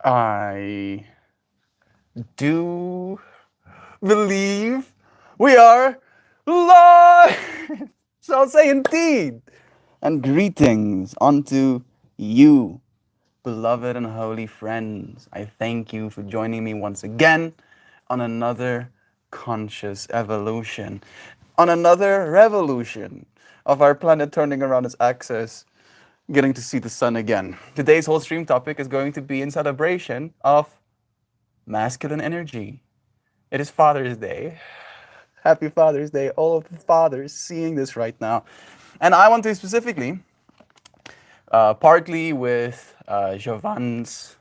I do believe we are live. So I'll say indeed. And greetings unto you, beloved and holy friends. I thank you for joining me once again on another conscious evolution, on another revolution of our planet turning around its axis, getting to see the sun again. Today's whole stream topic is going to be in celebration of masculine energy. It is Father's Day. Happy Father's Day, all of the fathers seeing this right now. And I want to specifically, partly with Jovan's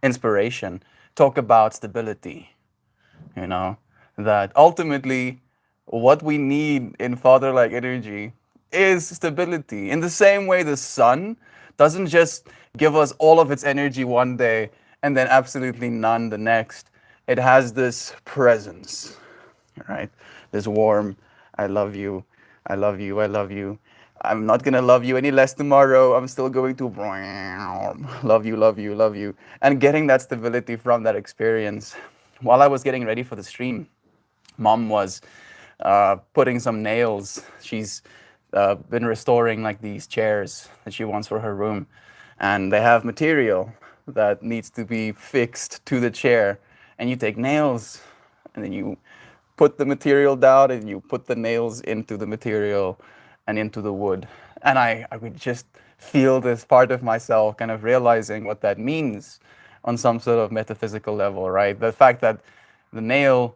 inspiration, talk about stability. You know, that ultimately what we need in father like energy is stability. In the same way, the sun doesn't just give us all of its energy one day and then absolutely none the next. It has this presence, right? This warm, I love you, I love you, I love you. I'm not gonna love you any less tomorrow. I'm still going to love you, love you, love you. And getting that stability from that experience. While I was getting ready for the stream, mom was putting some nails. She's been restoring like these chairs that she wants for her room, and they have material that needs to be fixed to the chair. And you take nails, and then you put the material down, and you put the nails into the material and into the wood. And I would just feel this part of myself kind of realizing what that means on some sort of metaphysical level, right? The fact that the nail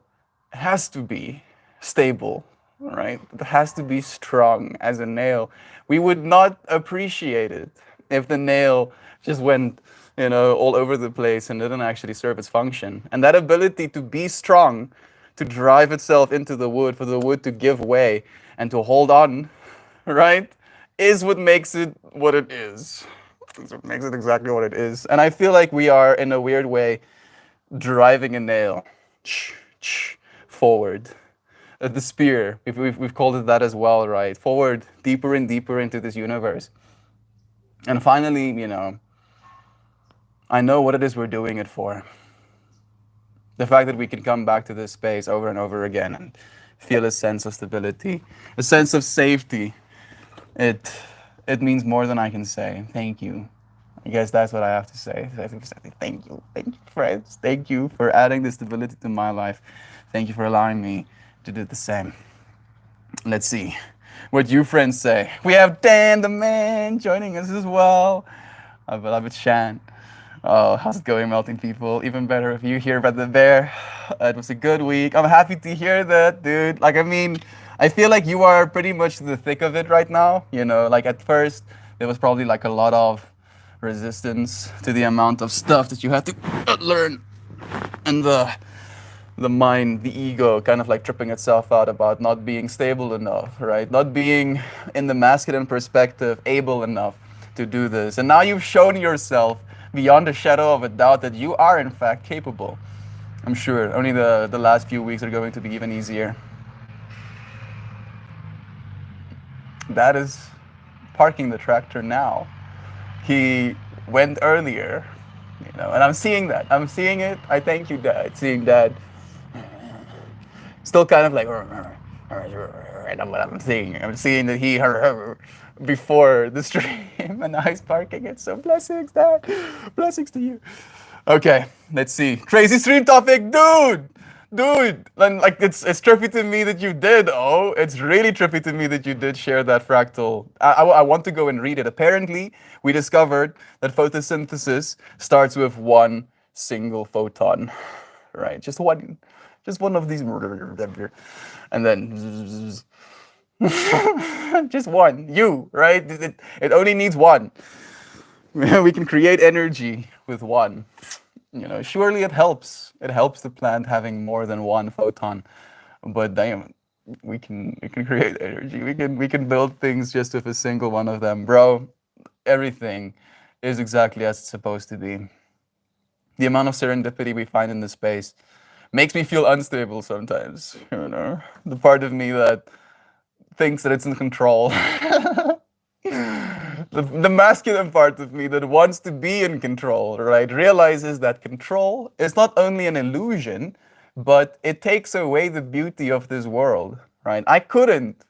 has to be stable, right? It has to be strong as a nail. We would not appreciate it if the nail just went, all over the place and didn't actually serve its function. And that ability to be strong, to drive itself into the wood, for the wood to give way and to hold on, right, is what makes it what it is. It's what makes it exactly what it is. And I feel like we are, in a weird way, driving a nail forward. The spear, we've called it that as well, right? Forward, deeper and deeper into this universe. And finally, I know what it is we're doing it for. The fact that we can come back to this space over and over again and feel a sense of stability, a sense of safety, it means more than I can say. Thank you. I guess that's what I have to say. Thank you, friends. Thank you for adding this stability to my life. Thank you for allowing me to do the same. Let's see what you friends say. We have Dan the man joining us as well. Our beloved Shan. Oh, how's it going, melting people? Even better if you here, Brother Bear. It was a good week. I'm happy to hear that, dude. I feel like you are pretty much the thick of it right now. Like at first, there was probably like a lot of resistance to the amount of stuff that you had to learn, and the mind, the ego, kind of like tripping itself out about not being stable enough, right? Not being, in the masculine perspective, able enough to do this. And now you've shown yourself beyond a shadow of a doubt that you are in fact capable. I'm sure only the last few weeks are going to be even easier. That is parking the tractor now. He went earlier, and I'm seeing that. I'm seeing it. I thank you, Dad. Seeing Dad still kind of like, I'm seeing that he before the stream, and now he's parking it. So blessings, Dad. Blessings to you. Okay, let's see. Crazy stream topic, dude. And like it's trippy to me that you did. Oh, it's really trippy to me that you did share that fractal. I want to go and read it. Apparently, we discovered that photosynthesis starts with one single photon, right? Just one of these, and then just one. You, right? It only needs one. We can create energy with one. Surely it helps. It helps the plant having more than one photon. But damn, we can create energy. We can build things just with a single one of them, bro. Everything is exactly as it's supposed to be. The amount of serendipity we find in this space makes me feel unstable sometimes. The part of me that thinks that it's in control. the masculine part of me that wants to be in control, right, realizes that control is not only an illusion, but it takes away the beauty of this world, right? I couldn't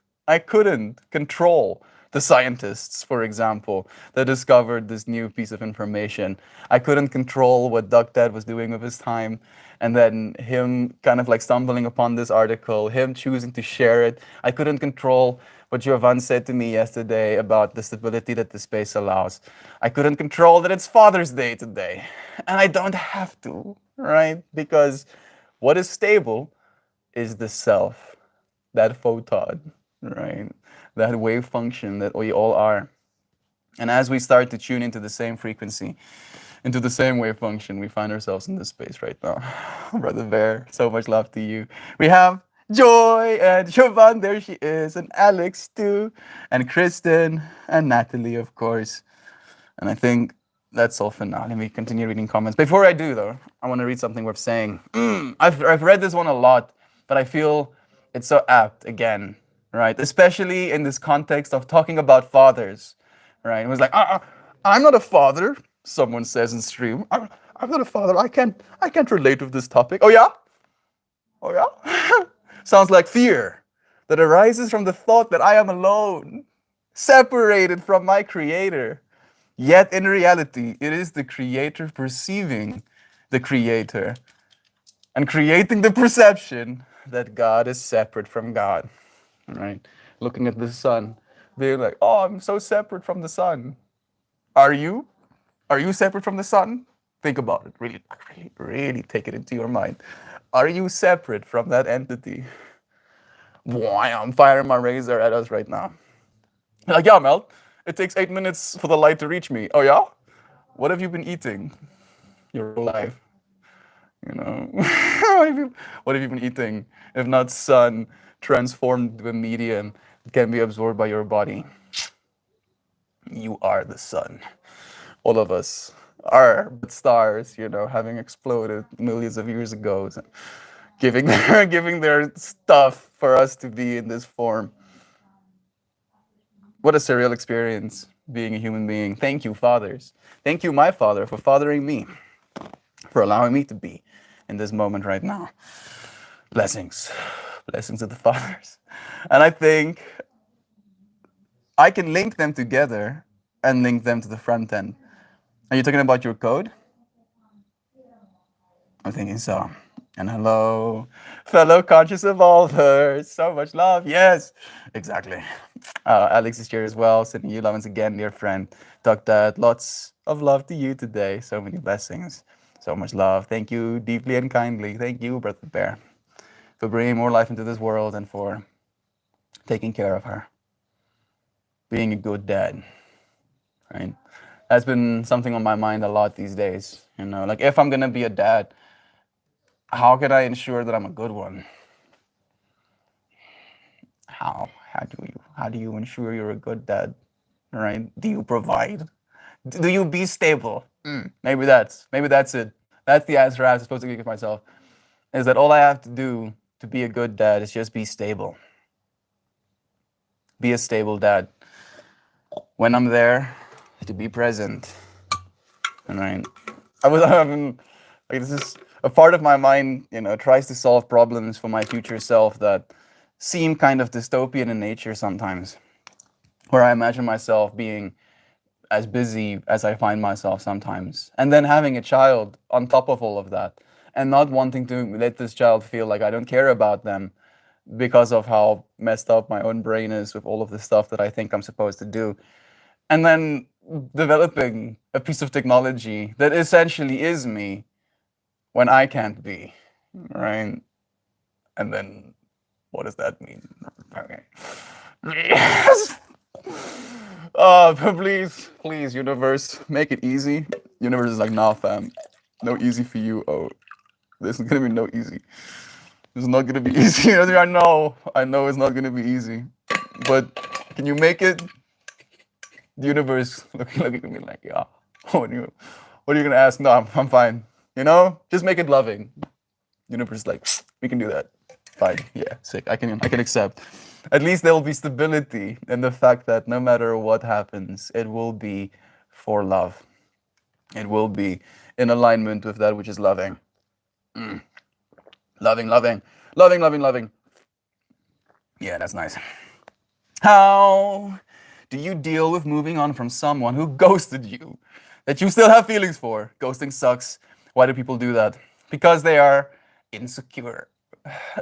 control the scientists, for example, that discovered this new piece of information. I couldn't control what Doug Ted was doing with his time, and then him kind of like stumbling upon this article, him choosing to share it. I couldn't control what Jovan said to me yesterday about the stability that the space allows. I couldn't control that it's Father's Day today. And I don't have to, right? Because what is stable is the self, that photon, right? That wave function that we all are. And as we start to tune into the same frequency, into the same wave function, we find ourselves in this space right now. Brother Bear, so much love to you. We have Joy and Jovan, there she is, and Alex too, and Kristen and Natalie, of course. And I think that's all for now. Let me continue reading comments. Before I do, though, I want to read something worth saying. I've read this one a lot, but I feel it's so apt again, right? Especially in this context of talking about fathers, right? It was like, I'm not a father, someone says in stream. I'm not a father. I can't relate with this topic. Oh yeah? Oh yeah? Sounds like fear that arises from the thought that I am alone, separated from my creator. Yet in reality, it is the creator perceiving the creator and creating the perception that God is separate from God. Right? Looking at the sun, being like, oh, I'm so separate from the sun. Are you? Are you separate from the sun? Think about it. Really, really, really take it into your mind. Are you separate from that entity? Boy, I'm firing my razor at us right now. Like, yeah, Mel, it takes 8 minutes for the light to reach me. Oh, yeah? What have you been eating your whole life? You know, what have you been eating? If not sun transformed to a medium that can be absorbed by your body. You are the sun. All of us are but stars, you know, having exploded millions of years ago, so giving their stuff for us to be in this form. What a surreal experience being a human being. Thank you, fathers. Thank you, my father, for fathering me, for allowing me to be in this moment right now. Blessings. Blessings of the fathers. And I think I can link them together and link them to the front end. Are you talking about your code? I'm thinking so. And hello, fellow conscious evolvers. So much love. Yes, exactly. Alex is here as well. Sending you love once again, dear friend. Dr. Lots of love to you today. So many blessings. So much love. Thank you deeply and kindly. Thank you, Brother Bear, for bringing more life into this world and for taking care of her. Being a good dad, right? That's been something on my mind a lot these days. You know, like if I'm gonna be a dad, how can I ensure that I'm a good one? How do you ensure you're a good dad? Right? Do you provide? Do you be stable? Maybe that's it. That's the answer I'm supposed to give myself. Is that all I have to do to be a good dad is just be stable. Be a stable dad. When I'm there, to be present. And right, like this is a part of my mind, you know, tries to solve problems for my future self that seem kind of dystopian in nature sometimes, where I imagine myself being as busy as I find myself sometimes, and then having a child on top of all of that, and not wanting to let this child feel like I don't care about them because of how messed up my own brain is with all of the stuff that I think I'm supposed to do. And then developing a piece of technology that essentially is me when I can't be, right? And then what does that mean? Okay. Yes. But please, universe, make it easy. Universe is like, nah, fam, no easy for you. Oh, this is gonna be no easy. It's not gonna be easy. I know it's not gonna be easy. But can you make it? The universe looking at me like, yeah, what are you gonna ask? No, I'm fine. You know, just make it loving. Universe is like, we can do that. Fine. Yeah, sick. I can accept. At least there will be stability in the fact that no matter what happens, it will be for love. It will be in alignment with that which is loving. Loving, loving, loving, loving, loving. Yeah, that's nice. How do you deal with moving on from someone who ghosted you that you still have feelings for? Ghosting sucks. Why do people do that? Because they are insecure.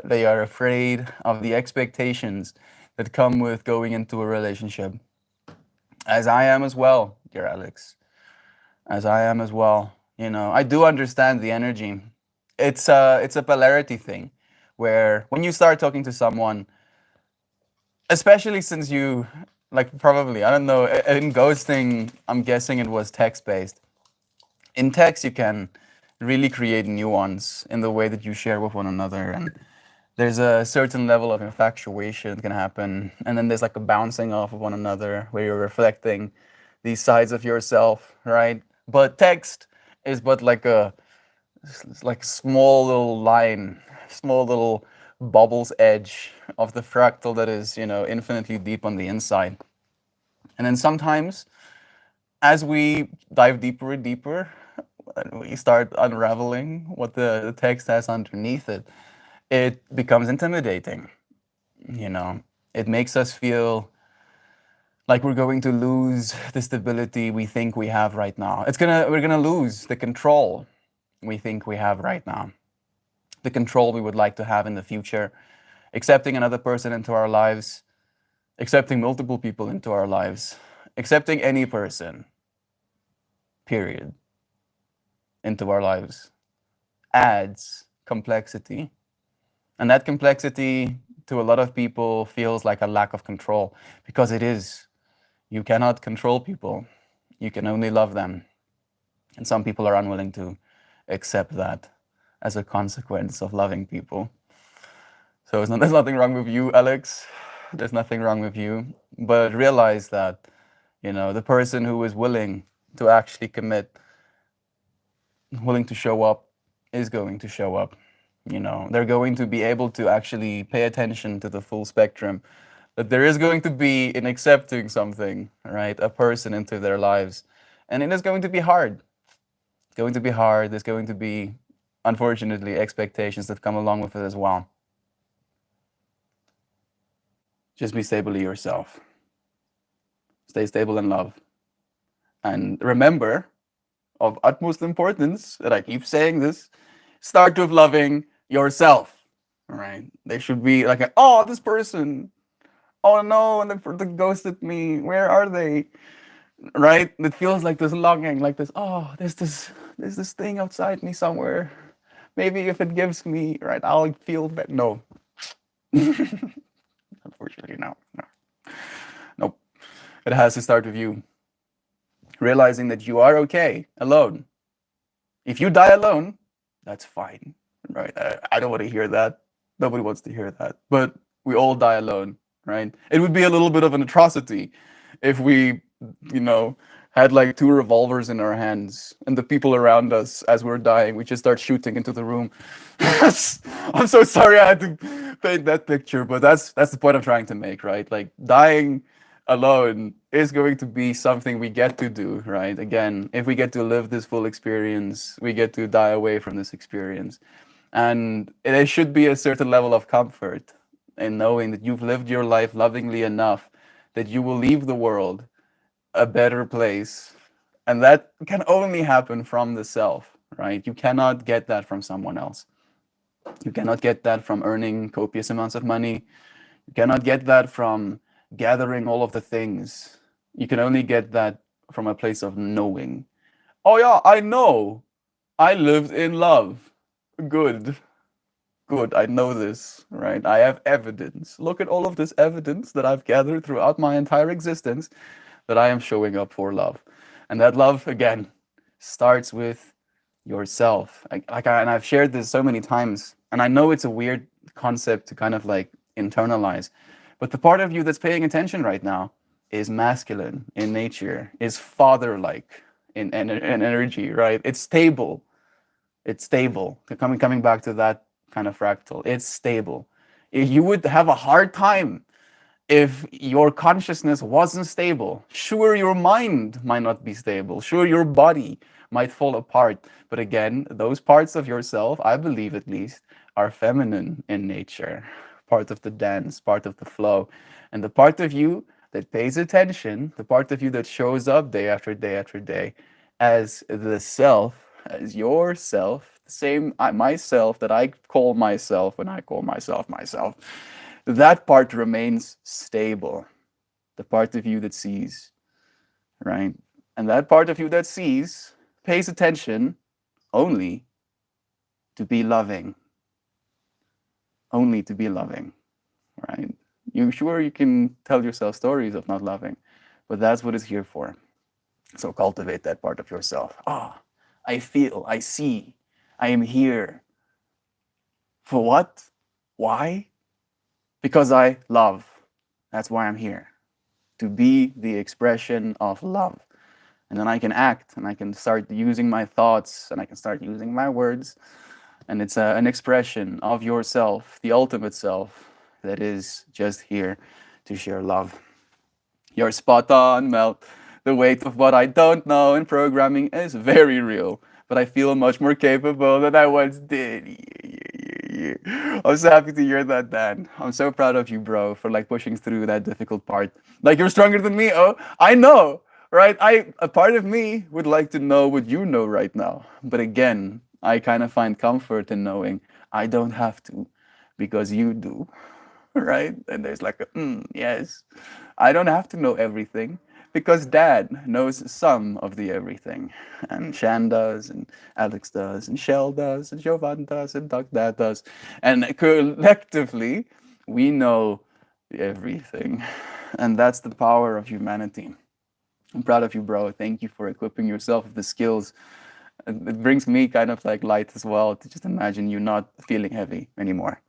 They are afraid of the expectations that come with going into a relationship. As I am as well, dear Alex. As I am as well. You know, I do understand the energy. It's a polarity thing where when you start talking to someone, especially since you like probably I don't know in ghosting, I'm guessing it was text based. In text, you can really create nuance in the way that you share with one another, and there's a certain level of infatuation that can happen, and then there's like a bouncing off of one another where you're reflecting these sides of yourself, right? But text is but like a small little line, small little bubble's edge of the fractal that is, infinitely deep on the inside. And then sometimes, as we dive deeper and deeper, and we start unraveling what the text has underneath it, it becomes intimidating. You know, it makes us feel like we're going to lose the stability we think we have right now. We're gonna lose the control we think we have right now, the control we would like to have in the future, accepting another person into our lives, accepting multiple people into our lives, accepting any person, period, into our lives adds complexity. And that complexity to a lot of people feels like a lack of control because it is. You cannot control people, you can only love them. And some people are unwilling to accept that as a consequence of loving people. So there's nothing wrong with you, Alex. There's nothing wrong with you. But realize that, the person who is willing to actually commit, willing to show up, is going to show up. They're going to be able to actually pay attention to the full spectrum. That there is going to be in accepting something, right? A person into their lives. And it is going to be hard. It's going to be hard. There's going to be, unfortunately, expectations that come along with it as well. Just be stably yourself. Stay stable in love. And remember, of utmost importance, that I keep saying this, start with loving yourself. All right? They should be like, oh, this person, oh no, and they ghosted me. Where are they? Right? It feels like this longing, like this. Oh, there's this thing outside me somewhere. Maybe if it gives me, right, I'll feel better. No, unfortunately, no. Nope. It has to start with you realizing that you are okay alone. If you die alone, that's fine, right? I don't want to hear that. Nobody wants to hear that. But we all die alone, right? It would be a little bit of an atrocity if we, had like two revolvers in our hands and the people around us, as we're dying, we just start shooting into the room. I'm so sorry I had to paint that picture, but that's the point I'm trying to make, right? Like dying alone is going to be something we get to do, right? Again, if we get to live this full experience, we get to die away from this experience. And there should be a certain level of comfort in knowing that you've lived your life lovingly enough that you will leave the world a better place. And that can only happen from the self, right? You cannot get that from someone else. You cannot get that from earning copious amounts of money. You cannot get that from gathering all of the things. You can only get that from a place of knowing. Oh yeah, I know. I lived in love. Good. Good, I know this, right? I have evidence. Look at all of this evidence that I've gathered throughout my entire existence that I am showing up for love. And that love, again, starts with yourself. And I've shared this so many times, and I know it's a weird concept to kind of like internalize, but the part of you that's paying attention right now is masculine in nature, is father-like in energy, right? It's stable. It's stable. Coming back to that kind of fractal, it's stable. You would have a hard time if your consciousness wasn't stable. Sure, your mind might not be stable. Sure, your body might fall apart. But again, those parts of yourself, I believe at least, are feminine in nature, part of the dance, part of the flow. And the part of you that pays attention, the part of you that shows up day after day after day as the self, as yourself, the same myself that I call myself when I call myself myself, that part remains stable. The part of you that sees, right? And that part of you that sees pays attention only to be loving, only to be loving, right? You sure you can tell yourself stories of not loving, but that's what it's here for. So cultivate that part of yourself. Ah, I feel, I see, I am here. For what? Why? Because I love. That's why I'm here. To be the expression of love. And then I can act and I can start using my thoughts and I can start using my words. And it's an expression of yourself, the ultimate self, that is just here to share love. You're spot on, Mel. The weight of what I don't know in programming is very real, but I feel much more capable than I once did. I'm so happy to hear that, Dan. I'm so proud of you, bro, for like pushing through that difficult part. Like you're stronger than me. Oh, I know, right? A part of me would like to know what you know right now, but again, I kind of find comfort in knowing I don't have to, because you do, right? And there's like a yes, I don't have to know everything because Dad knows some of the everything, and Shan does, and Alex does, and Shell does, and Jovan does, and Doc Dad does, and collectively we know everything, and that's the power of humanity. I'm proud of you, bro. Thank you for equipping yourself with the skills. It brings me kind of like light as well to just imagine you not feeling heavy anymore.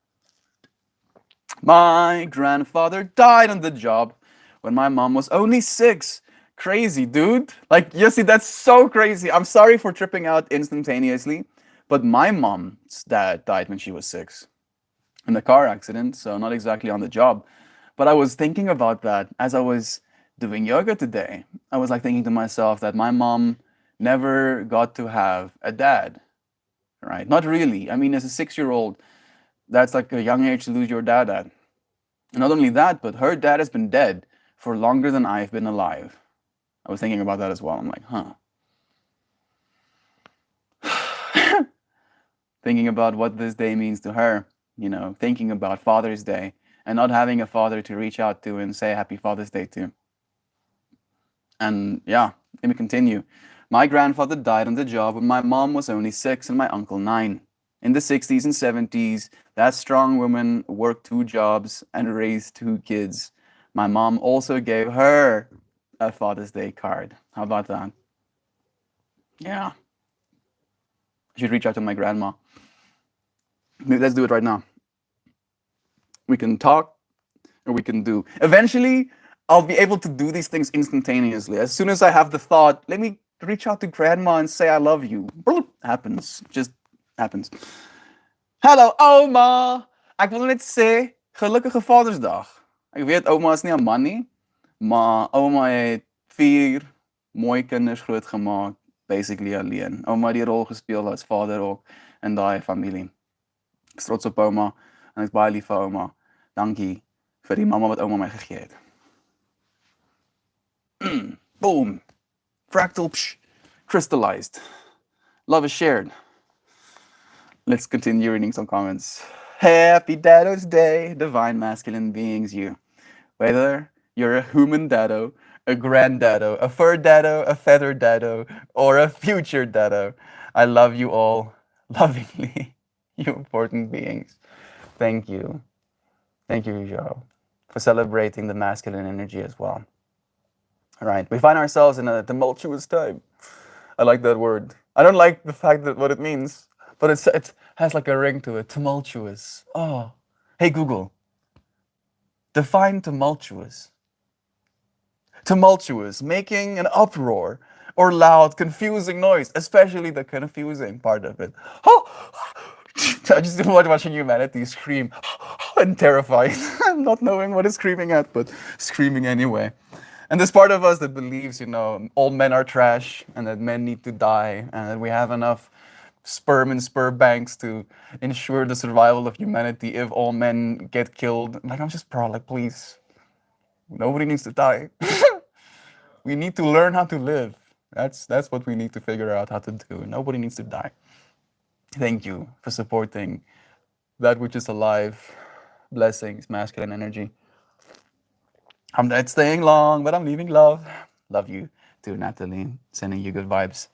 My grandfather died on the job when my mom was only 6. Crazy, dude. Like, you see, that's so crazy. I'm sorry for tripping out instantaneously, but my mom's dad died when she was 6 in a car accident, so not exactly on the job. But I was thinking about that as I was doing yoga today. I was like thinking to myself that my mom never got to have a dad, right? Not really. I mean, as a 6-year-old, that's like a young age to lose your dad at. And not only that, but her dad has been dead for longer than I've been alive. I was thinking about that as well. I'm like, thinking about what this day means to her, you know, thinking about Father's Day and not having a father to reach out to and say Happy Father's Day to. And yeah, let me continue. My grandfather died on the job when my mom was only 6 and my uncle 9. In the 60s and 70s, that strong woman worked 2 jobs and raised 2 kids. My mom also gave her a Father's Day card. How about that? Yeah. I should reach out to my grandma. Maybe let's do it right now. We can talk or we can do. Eventually, I'll be able to do these things instantaneously. As soon as I have the thought, let me reach out to grandma and say I love you. Happens. Just happens. Hallo oma! Ek wil net sê, gelukkige Vadersdag. Ek weet ouma is nie 'n man nie, maar ouma het 4 mooi kinders grootgemaak, basically alleen. Ouma het die rol gespeel as vader ook in daai familie. Ek's trots op ouma en ek's baie lief vir ouma. Dankie vir die mamma wat ouma my gegee het. Boom. Fractal, crystallized. Love is shared. Let's continue reading some comments. Happy Daddo's Day, divine masculine beings, you. Whether you're a human daddo, a granddaddo, a fur daddo, a feather daddo, or a future daddo, I love you all lovingly, you important beings. Thank you. Thank you, Joe, for celebrating the masculine energy as well. All right, we find ourselves in a tumultuous time. I like that word. I don't like the fact that what it means, but it has like a ring to it. Tumultuous. Oh, hey Google, define tumultuous. Tumultuous, making an uproar or loud, confusing noise, especially the confusing part of it. Oh, I just watching humanity scream and terrified, not knowing what it's screaming at, but screaming anyway. And this part of us that believes, all men are trash and that men need to die and that we have enough sperm and sperm banks to ensure the survival of humanity if all men get killed. Like, I'm just proud, like, please, nobody needs to die. We need to learn how to live. That's what we need to figure out how to do. Nobody needs to die. Thank you for supporting that which is alive. Blessings, masculine energy. I'm not staying long, but I'm leaving love. Love you too, Natalie. Sending you good vibes.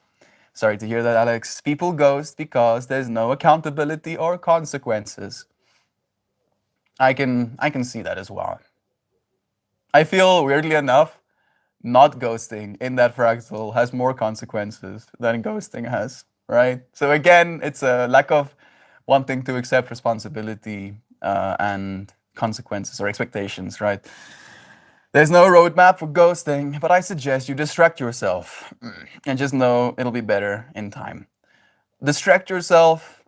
Sorry to hear that, Alex. People ghost because there's no accountability or consequences. I can see that as well. I feel, weirdly enough, not ghosting in that fractal has more consequences than ghosting has, right? So again, it's a lack of wanting to accept responsibility and consequences or expectations, right? There's no roadmap for ghosting, but I suggest you distract yourself and just know it'll be better in time. Distract yourself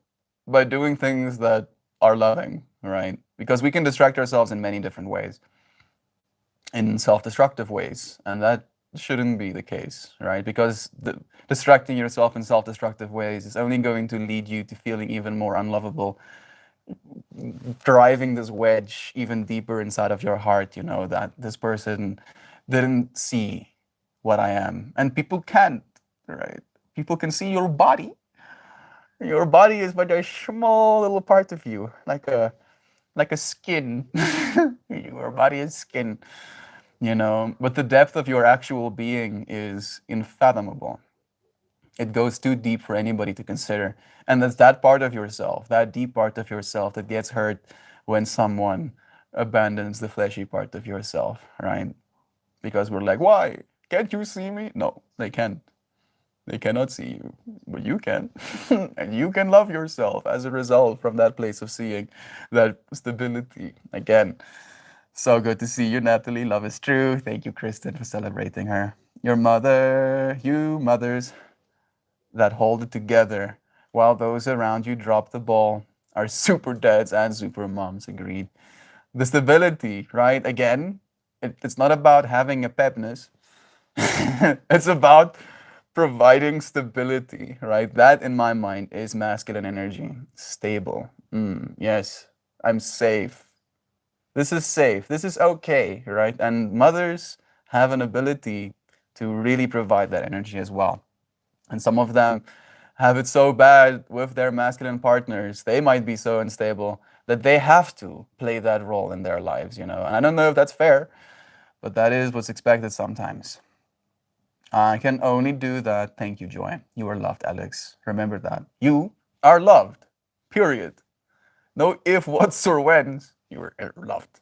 by doing things that are loving, right? Because we can distract ourselves in many different ways, in self-destructive ways, and that shouldn't be the case, right? Because distracting yourself in self-destructive ways is only going to lead you to feeling even more unlovable, driving this wedge even deeper inside of your heart, that this person didn't see what I am. And people can't, right? People can see your body. Your body is but a small little part of you, like a skin. Your body is skin, but the depth of your actual being is unfathomable. It goes too deep for anybody to consider. And that's that part of yourself, that deep part of yourself that gets hurt when someone abandons the fleshy part of yourself, right? Because we're like, why? Can't you see me? No, they can't. They cannot see you, but you can. And you can love yourself as a result from that place of seeing that stability. Again, so good to see you, Natalie. Love is true. Thank you, Kristen, for celebrating her. Your mother, you mothers that hold it together while those around you drop the ball are super dads and super moms. Agreed. The stability, right? Again, it's not about having a pepness. It's about providing stability, right? That, in my mind, is masculine energy. Stable. Yes, I'm safe. This is safe. This is okay, right? And mothers have an ability to really provide that energy as well. And some of them have it so bad with their masculine partners, they might be so unstable that they have to play that role in their lives, And I don't know if that's fair, but that is what's expected sometimes. I can only do that. Thank you, Joy. You are loved, Alex. Remember that. You are loved. Period. No if, whats, or whens. You are loved.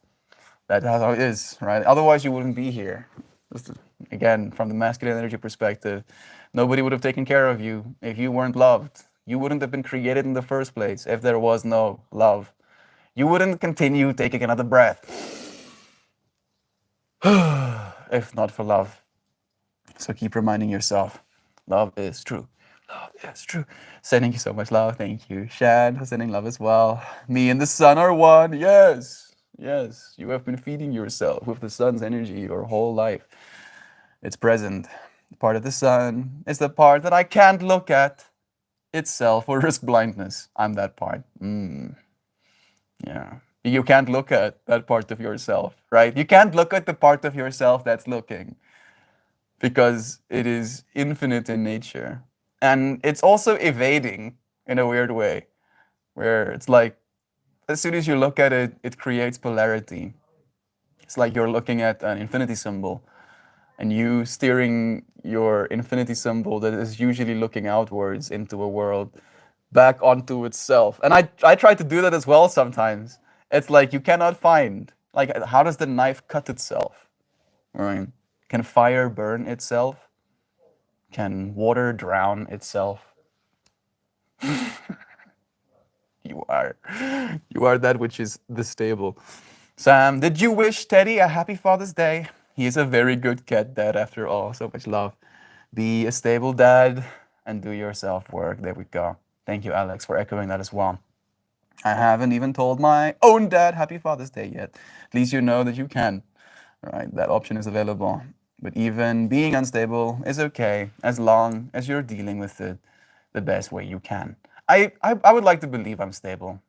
That's how it is, right? Otherwise, you wouldn't be here. Again, from the masculine energy perspective, nobody would have taken care of you if you weren't loved. You wouldn't have been created in the first place if there was no love. You wouldn't continue taking another breath if not for love. So keep reminding yourself, love is true. Love is true. Sending you so much love. Thank you, Shan, for sending love as well. Me and the sun are one. Yes. Yes. You have been feeding yourself with the sun's energy your whole life. It's present. Part of the sun is the part that I can't look at itself or risk blindness. I'm that part. Yeah. You can't look at that part of yourself, right? You can't look at the part of yourself that's looking because it is infinite in nature. And it's also evading in a weird way, where it's like, as soon as you look at it, it creates polarity. It's like you're looking at an infinity symbol and you steering your infinity symbol that is usually looking outwards into a world back onto itself. And I try to do that as well sometimes. It's like you cannot find, like, how does the knife cut itself? Right? Can fire burn itself? Can water drown itself? You are that which is the stable. Sam, did you wish Teddy a happy Father's Day? He is a very good cat dad after all. So much love. Be a stable dad and do your self-work. There we go. Thank you, Alex, for echoing that as well. I haven't even told my own dad Happy Father's Day yet. At least you know that you can, right? That option is available. But even being unstable is okay as long as you're dealing with it the best way you can. I would like to believe I'm stable.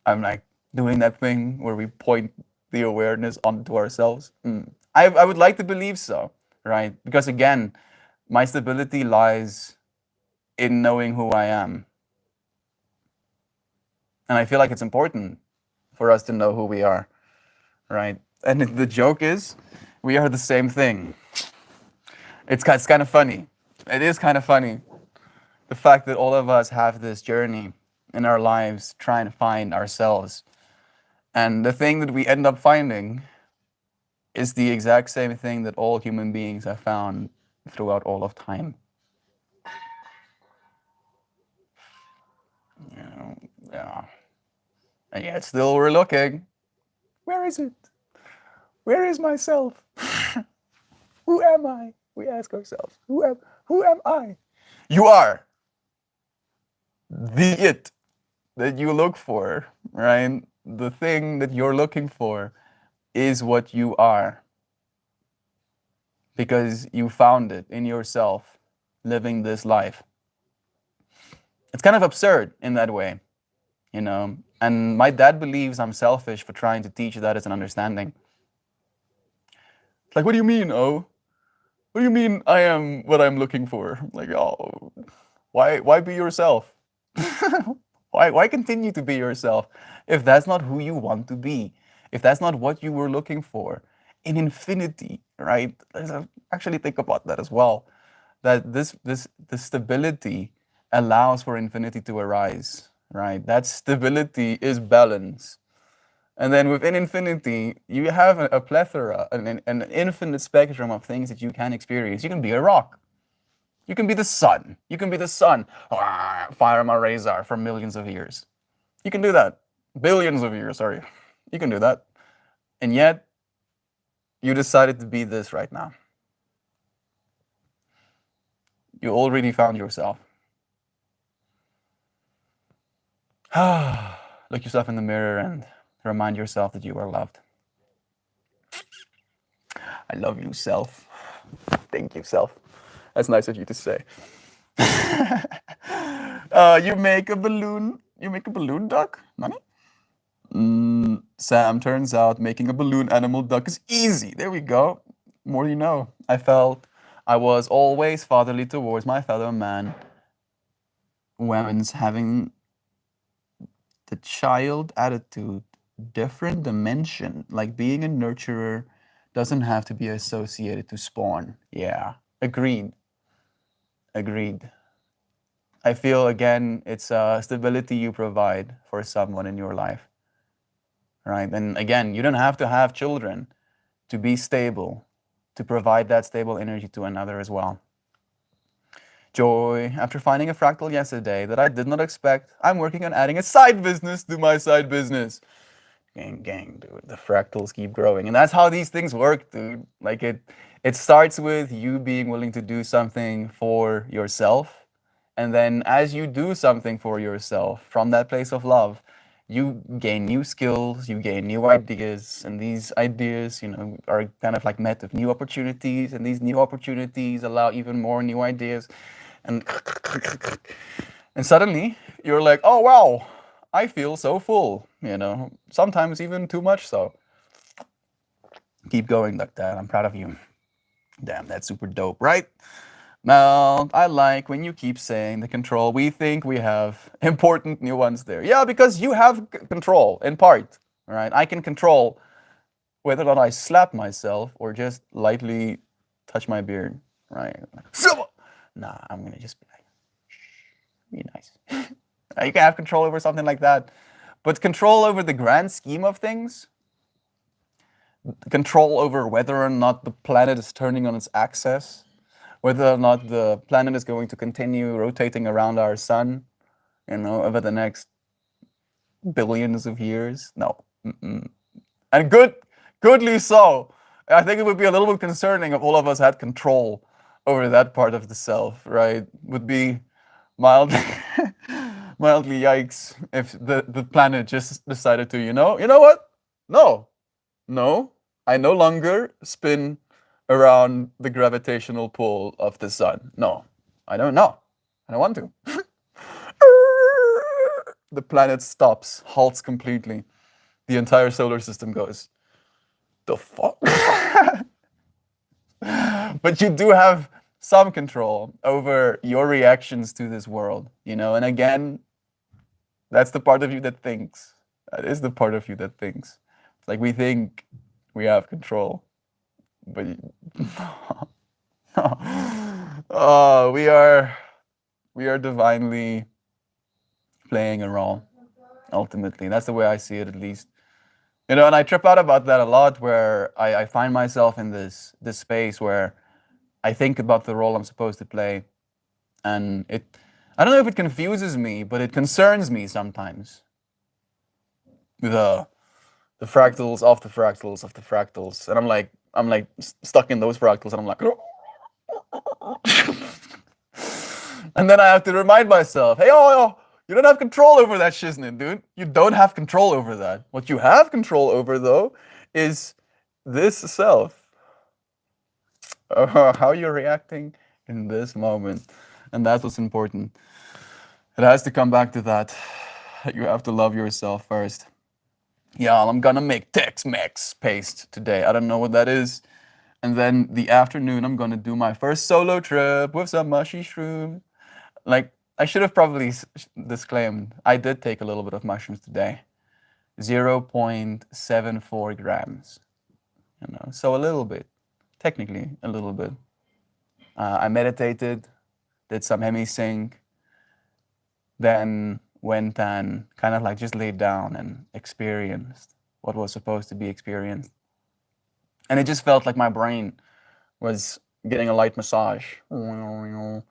I'm like doing that thing where we point the awareness onto ourselves. I would like to believe so, right? Because again, my stability lies in knowing who I am. And I feel like it's important for us to know who we are, right? And the joke is, we are the same thing. It's kind of funny. It is kind of funny. The fact that all of us have this journey in our lives trying to find ourselves. And the thing that we end up finding is the exact same thing that all human beings have found throughout all of time. You know, yeah. And yet still we're looking. Where is it? Where is myself? Who am I? We ask ourselves, who am I? You are the it that you look for, right? The thing that you're looking for is what you are. Because you found it in yourself living this life. It's kind of absurd in that way, you know. And my dad believes I'm selfish for trying to teach that as an understanding. Like, what do you mean, oh? What do you mean I am what I'm looking for? Like, oh, why be yourself? why continue to be yourself if that's not who you want to be? If that's not what you were looking for in infinity, right? Actually think about that as well. That this stability allows for infinity to arise, right? That stability is balance. And then within infinity, you have a plethora, an infinite spectrum of things that you can experience. You can be a rock. You can be the sun. You can be the sun. Fire my razor for millions of years. You can do that. Billions of years, sorry. You can do that. And yet, you decided to be this right now. You already found yourself. Look yourself in the mirror and remind yourself that you are loved. I love you, self. Thank you, self. That's nice of you to say. You make a balloon. You make a balloon duck, Nani? Sam, turns out making a balloon animal duck is easy. There we go. More you know. I felt I was always fatherly towards my fellow man. Women's having the child attitude, different dimension. Like being a nurturer doesn't have to be associated to spawn. Yeah, agreed. Agreed. I feel again, it's stability you provide for someone in your life, right? And again, you don't have to have children to be stable, to provide that stable energy to another as well. Joy, after finding a fractal yesterday that I did not expect, I'm working on adding a side business to my side business. Gang, dude, the fractals keep growing. And that's how these things work, dude. Like it starts with you being willing to do something for yourself. And then as you do something for yourself from that place of love, you gain new skills, you gain new ideas, and these ideas, you know, are kind of like met with new opportunities, and these new opportunities allow even more new ideas. And suddenly you're like, oh wow, I feel so full, you know, sometimes even too much so. Keep going like that. I'm proud of you. Damn, that's super dope, right? Now, I like when you keep saying the control. We think we have important nuance there. Yeah, because you have control in part, right? I can control whether or not I slap myself or just lightly touch my beard, right? Nah, I'm gonna just be like, be nice. You can have control over something like that. But control over the grand scheme of things, control over whether or not the planet is turning on its axis, whether or not the planet is going to continue rotating around our sun, you know, over the next billions of years. No. And goodly so. I think it would be a little bit concerning if all of us had control over that part of the self, right? Would be mildly, mildly yikes if the planet just decided to, you know what? No, no, I no longer spin around the gravitational pull of the sun. No, I don't know. I don't want to. The planet stops, halts completely. The entire solar system goes, the fuck? But you do have some control over your reactions to this world, and again, that's the part of you that thinks. That is the part of you that thinks. Like we think we have control, but oh, we are divinely playing a role. Ultimately, that's the way I see it, at least. And I trip out about that a lot, where I find myself in this space where I think about the role I'm supposed to play, and I don't know if it confuses me, but it concerns me sometimes. The the fractals of the fractals of the fractals, and I'm like stuck in those fractals, and I'm like, and then I have to remind myself, hey, oh, you don't have control over that shiznit, dude. You don't have control over that. What you have control over, though, is this self. How you're reacting in this moment. And that's what's important. It has to come back to that. You have to love yourself first. Yeah, I'm gonna make Tex-Mex paste today. I don't know what that is. And then the afternoon, I'm gonna do my first solo trip with some mushy shrooms. Like, I should have probably disclaimed, I did take a little bit of mushrooms today. 0.74 grams. So a little bit. Technically, a little bit. I meditated, did some hemi-sync, then went and kind of like just laid down and experienced what was supposed to be experienced. And it just felt like my brain was getting a light massage. And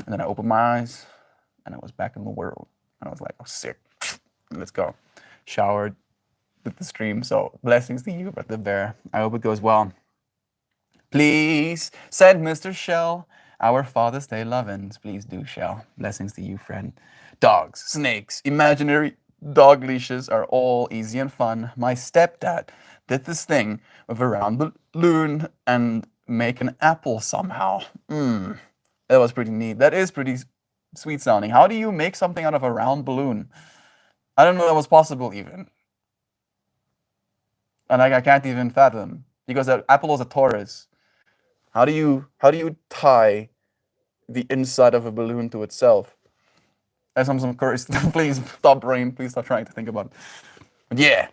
then I opened my eyes and I was back in the world. And I was like, oh, sick. Let's go. Showered, did the stream. So blessings to you, Brother Bear. I hope it goes well. Please send Mr. Shell our Father's Day lovins. Please do, Shell. Blessings to you, friend. Dogs, snakes, imaginary dog leashes are all easy and fun. My stepdad did this thing with a round balloon and make an apple somehow. That was pretty neat. That is pretty sweet sounding. How do you make something out of a round balloon? I don't know that was possible even. And I can't even fathom, because an apple is a torus. How do you tie the inside of a balloon to itself? As some course, please stop, brain. Please stop trying to think about it. But yeah,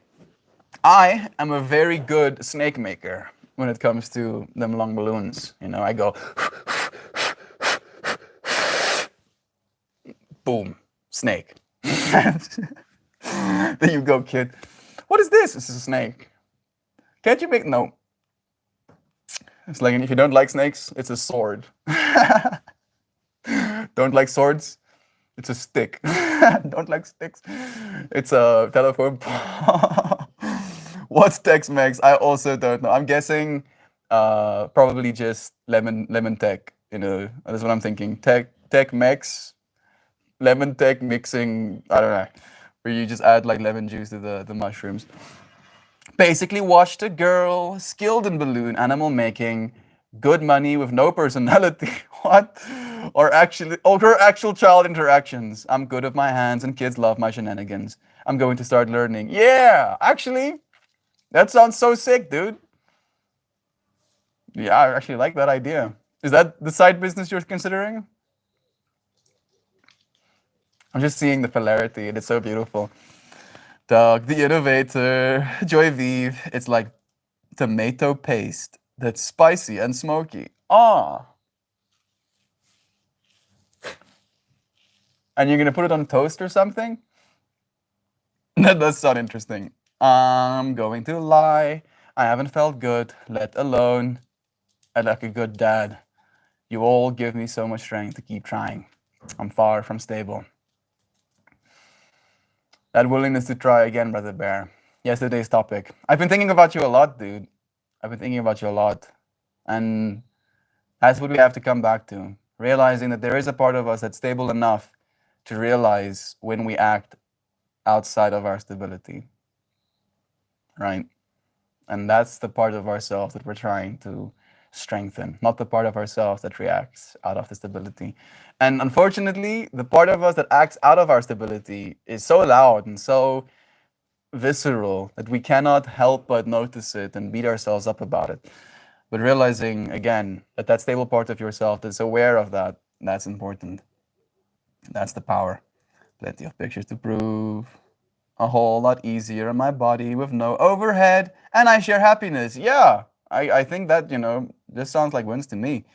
I am a very good snake maker when it comes to them long balloons. I go boom, snake. There you go, kid. What is this? This is a snake. Can't you make no? It's like, if you don't like snakes, it's a sword. Don't like swords? It's a stick. Don't like sticks? It's a telephone pole. What's Tex-Mex? I also don't know. I'm guessing probably just lemon tech. That's what I'm thinking. Tex-Mex, lemon tech mixing. I don't know, where you just add like lemon juice to the mushrooms. Basically watched a girl skilled in balloon animal making, good money with no personality. What? Or her actual child interactions. I'm good with my hands and kids love my shenanigans. I'm going to start learning. Yeah, actually, that sounds so sick, dude. Yeah, I actually like that idea. Is that the side business you're considering? I'm just seeing the polarity and it's so beautiful. Doug, the innovator, Joy Vive. It's like tomato paste that's spicy and smoky. And you're gonna put it on toast or something? That does sound interesting. I'm going to lie. I haven't felt good, let alone like a good dad. You all give me so much strength to keep trying. I'm far from stable. That willingness to try again, Brother Bear. Yesterday's topic. I've been thinking about you a lot, dude. I've been thinking about you a lot. And that's what we have to come back to, realizing that there is a part of us that's stable enough to realize when we act outside of our stability, right? And that's the part of ourselves that we're trying to strengthen, not the part of ourselves that reacts out of the stability. And unfortunately, the part of us that acts out of our stability is so loud and so visceral that we cannot help but notice it and beat ourselves up about it. But realizing again that that stable part of yourself that's aware of that, that's important. That's the power. Plenty of pictures to prove. A whole lot easier on my body with no overhead, and I share happiness. Yeah, I think that, this sounds like wins to me.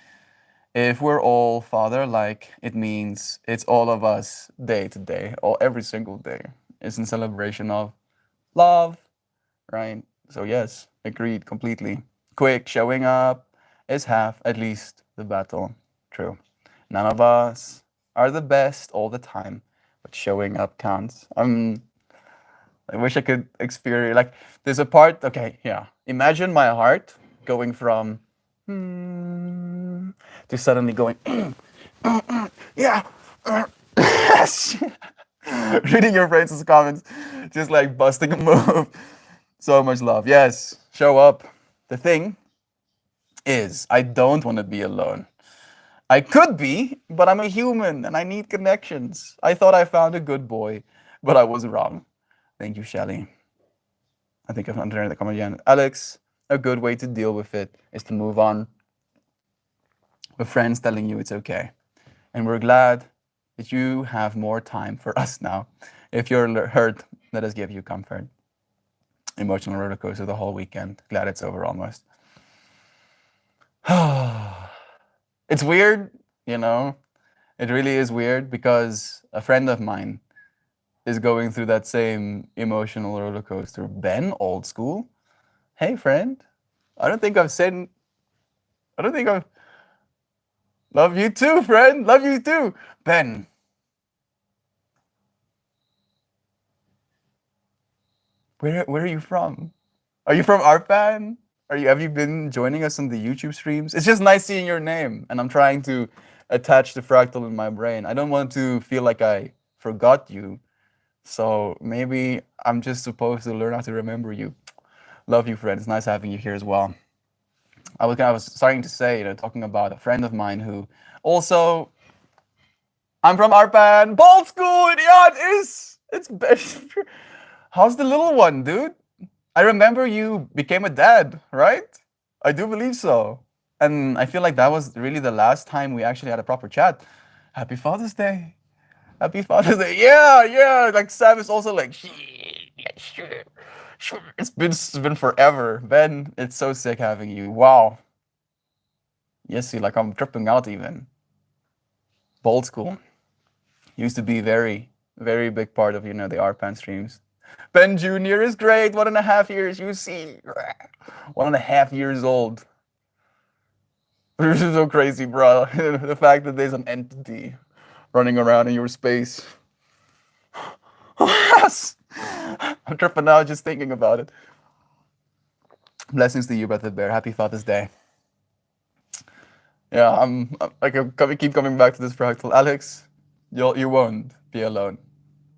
If we're all father like, it means it's all of us day to day, or every single day. It's in celebration of love, right? So, yes, agreed completely. Quick showing up is half, at least, the battle. True. None of us are the best all the time, but showing up counts. I wish I could experience, like, there's a part, okay, yeah. Imagine my heart going from to suddenly going, yeah, yes. Reading your friends' comments, just like busting a move. So much love. Yes, show up. The thing is, I don't want to be alone. I could be, but I'm a human and I need connections. I thought I found a good boy, but I was wrong. Thank you, Shelly. I think I've underlined the comment again. Alex, a good way to deal with it is to move on with friends telling you it's okay. And we're glad that you have more time for us now. If you're hurt, let us give you comfort. Emotional roller coaster the whole weekend. Glad it's over almost. It's weird, It really is weird because a friend of mine is going through that same emotional roller coaster. Ben, old school. Hey, friend. I don't think I've. Love you too, friend. Love you too. Ben. Where are you from? Are you from Arpan? Have you been joining us on the YouTube streams? It's just nice seeing your name, and I'm trying to attach the fractal in my brain. I don't want to feel like I forgot you. So maybe I'm just supposed to learn how to remember you. Love you, friend. It's nice having you here as well. I was starting to say, talking about a friend of mine who also, I'm from Arpan, Bold School. Yeah, it is. It's how's the little one, dude? I remember you became a dad, right? I do believe so. And I feel like that was really the last time we actually had a proper chat. Happy Father's Day. Happy Father's Day. Yeah, yeah. Like Sam is also like, sure. It's been forever. Ben, it's so sick having you. Wow. Yes, see, like I'm tripping out even. Bold School used to be very, very big part of, the Arpan streams. Ben Jr. is great. 1.5 years. You see, 1.5 years old. This is so crazy, bro. The fact that there's an entity running around in your space. I'm tripping out just thinking about it. Blessings to you, Brother Bear. Happy Father's Day. Yeah, I keep coming back to this fractal. Alex, you won't be alone,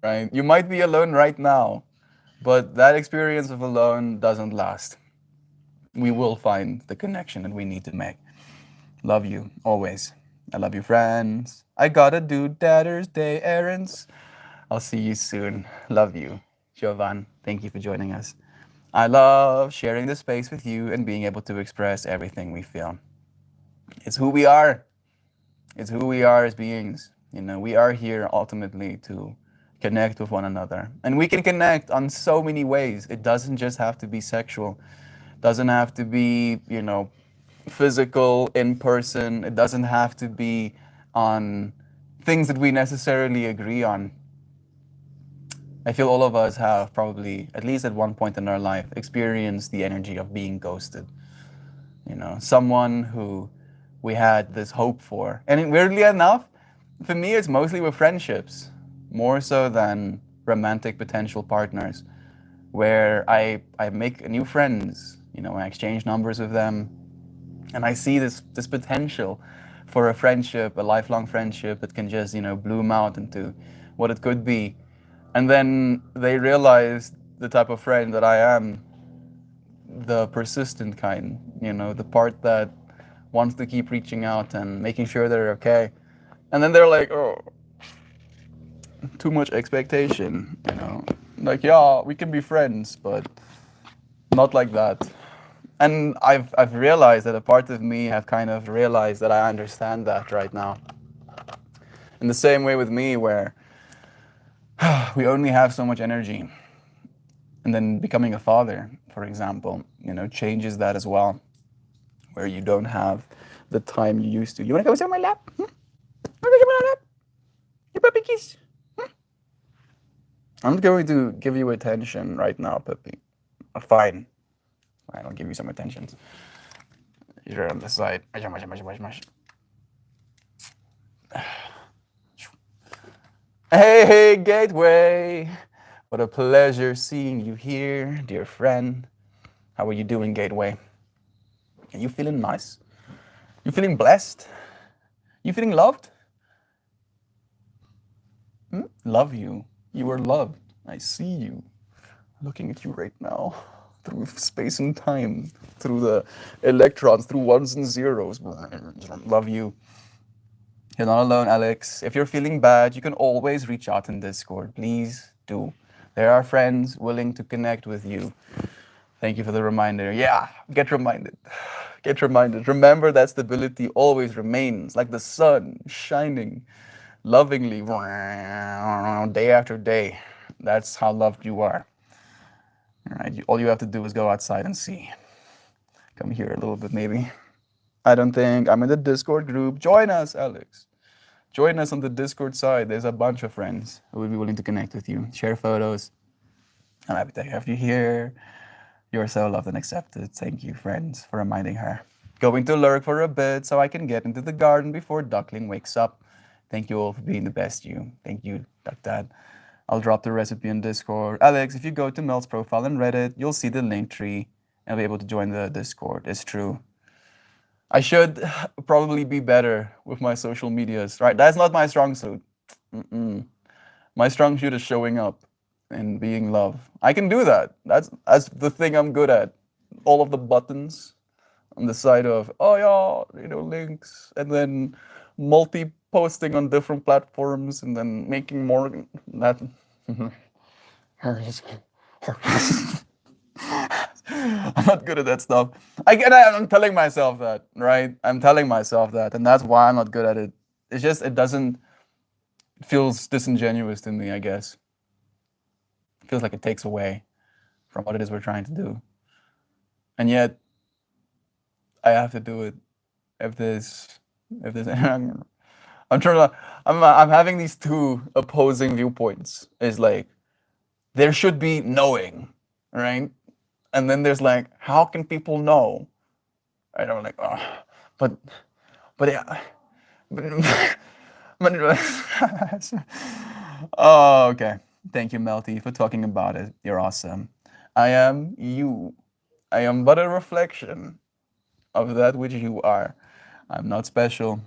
right? You might be alone right now, but that experience of alone doesn't last. We will find the connection that we need to make. Love you, always. I love you, friends. I gotta do Dadder's Day errands. I'll see you soon. Love you. Jovan, thank you for joining us. I love sharing this space with you and being able to express everything we feel. It's who we are. It's who we are as beings. We are here ultimately to connect with one another. And we can connect on so many ways. It doesn't just have to be sexual. It doesn't have to be, physical, in person. It doesn't have to be on things that we necessarily agree on. I feel all of us have probably, at least at one point in our life, experienced the energy of being ghosted. Someone who we had this hope for. And weirdly enough, for me, it's mostly with friendships, more so than romantic potential partners, where I make new friends, I exchange numbers with them, And I see this potential for a friendship, a lifelong friendship that can just, bloom out into what it could be. And then they realize the type of friend that I am, the persistent kind, the part that wants to keep reaching out and making sure they're okay. And then they're like, oh, too much expectation. Like, yeah, we can be friends, but not like that. And I've realized that a part of me have kind of realized that I understand that right now. In the same way with me, where we only have so much energy. And then becoming a father, for example, changes that as well, where you don't have the time you used to. You want to go sit on my lap? Hmm? You want to go sit on my lap? You puppy kiss? I'm going to give you attention right now, puppy. Fine. Fine, I'll give you some attention. You're on the side. Hey, Gateway. What a pleasure seeing you here, dear friend. How are you doing, Gateway? Are you feeling nice? You feeling blessed? You feeling loved? Love you. You are loved. I see you. Looking at you right now. Through space and time. Through the electrons, through ones and zeros. Love you. You're not alone, Alex. If you're feeling bad, you can always reach out in Discord. Please do. There are friends willing to connect with you. Thank you for the reminder. Yeah, get reminded. Get reminded. Remember that stability always remains like the sun shining lovingly day after day. That's how loved you are. All right, all you have to do is go outside and see. Come here a little bit, maybe. I don't think I'm in the Discord group. Join us, Alex. Join us on the Discord side. There's a bunch of friends who will be willing to connect with you, share photos. I'm happy to have you here. You're so loved and accepted. Thank you, friends, for reminding her. Going to lurk for a bit so I can get into the garden before Duckling wakes up. Thank you all for being the best you. Thank you, Duck Dad. I'll drop the recipe in Discord. Alex, if you go to Mel's profile on Reddit, you'll see the link tree and be able to join the Discord. It's true. I should probably be better with my social medias, right? That's not my strong suit. My strong suit is showing up and being love. I can do that. That's the thing I'm good at. All of the buttons on the side of, oh yeah, links, and then multi-posting on different platforms, and then making more that. I'm not good at that stuff. I'm telling myself that, right? I'm telling myself that, and that's why I'm not good at it. It's just it feels disingenuous to me, I guess. It feels like it takes away from what it is we're trying to do, and yet I have to do it. If there's, I'm trying to. I'm having these two opposing viewpoints. It's like there should be knowing, right? And then there's like, how can people know? I don't like, but yeah, oh, okay. Thank you, Melty, for talking about it. You're awesome. I am you. I am but a reflection of that which you are. I'm not special.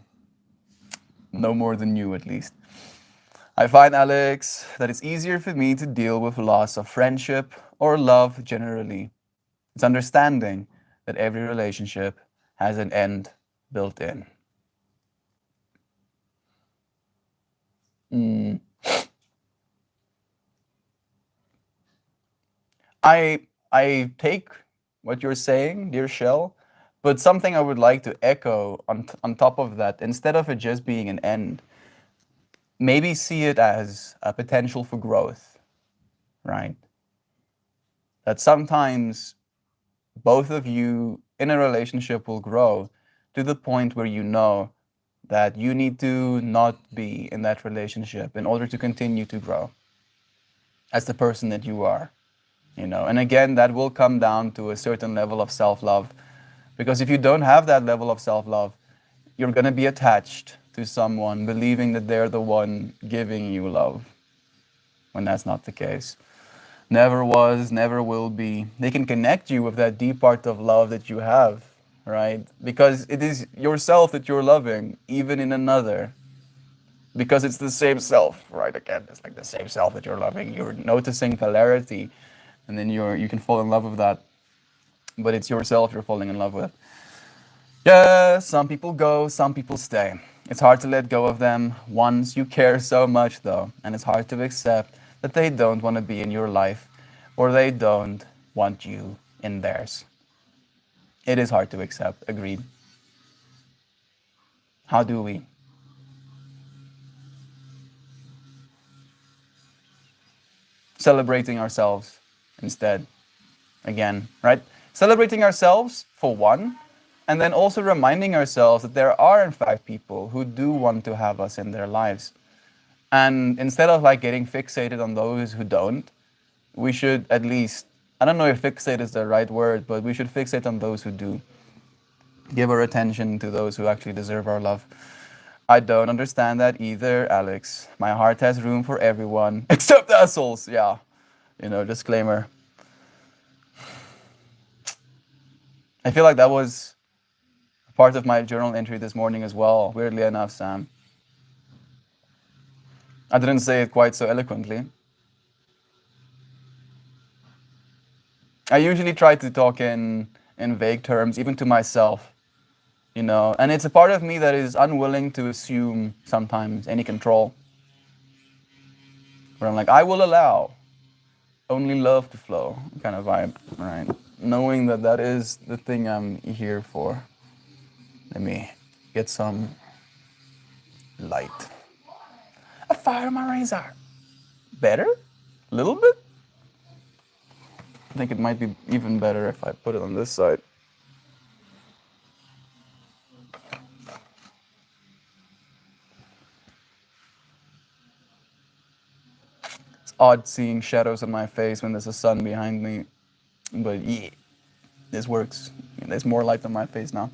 No more than you, at least. I find, Alex, that it's easier for me to deal with loss of friendship or love generally. It's understanding that every relationship has an end built in. I take what you're saying, dear Shell, but something I would like to echo on top of that, instead of it just being an end, maybe see it as a potential for growth, right? That sometimes both of you in a relationship will grow to the point where you know that you need to not be in that relationship in order to continue to grow as the person that you are. And again, that will come down to a certain level of self-love, because if you don't have that level of self-love, you're going to be attached to someone believing that they're the one giving you love, when that's not the case. Never was, never will be. They can connect you with that deep part of love that you have, right? Because it is yourself that you're loving, even in another. Because it's the same self, right? Again, it's like the same self that you're loving. You're noticing polarity, and then you can fall in love with that. But it's yourself you're falling in love with. Yeah, some people go, some people stay. It's hard to let go of them once you care so much, though, and it's hard to accept that they don't want to be in your life or they don't want you in theirs. It is hard to accept, agreed. How do we? Celebrating ourselves instead. Again, right? Celebrating ourselves for one, and then also reminding ourselves that there are, in fact, people who do want to have us in their lives. And instead of like getting fixated on those who don't, we should at least, I don't know if fixate is the right word, but we should fixate on those who do. Give our attention to those who actually deserve our love. I don't understand that either, Alex. My heart has room for everyone except assholes. Yeah, disclaimer. I feel like that was part of my journal entry this morning as well, weirdly enough, Sam. I didn't say it quite so eloquently. I usually try to talk in vague terms, even to myself, and it's a part of me that is unwilling to assume sometimes any control. Where I'm like, I will allow only love to flow, kind of vibe, right? Knowing that that is the thing I'm here for. Let me get some light. A fire in my razor. Better? A little bit? I think it might be even better if I put it on this side. It's odd seeing shadows on my face when there's a sun behind me. But yeah, this works. There's more light on my face now.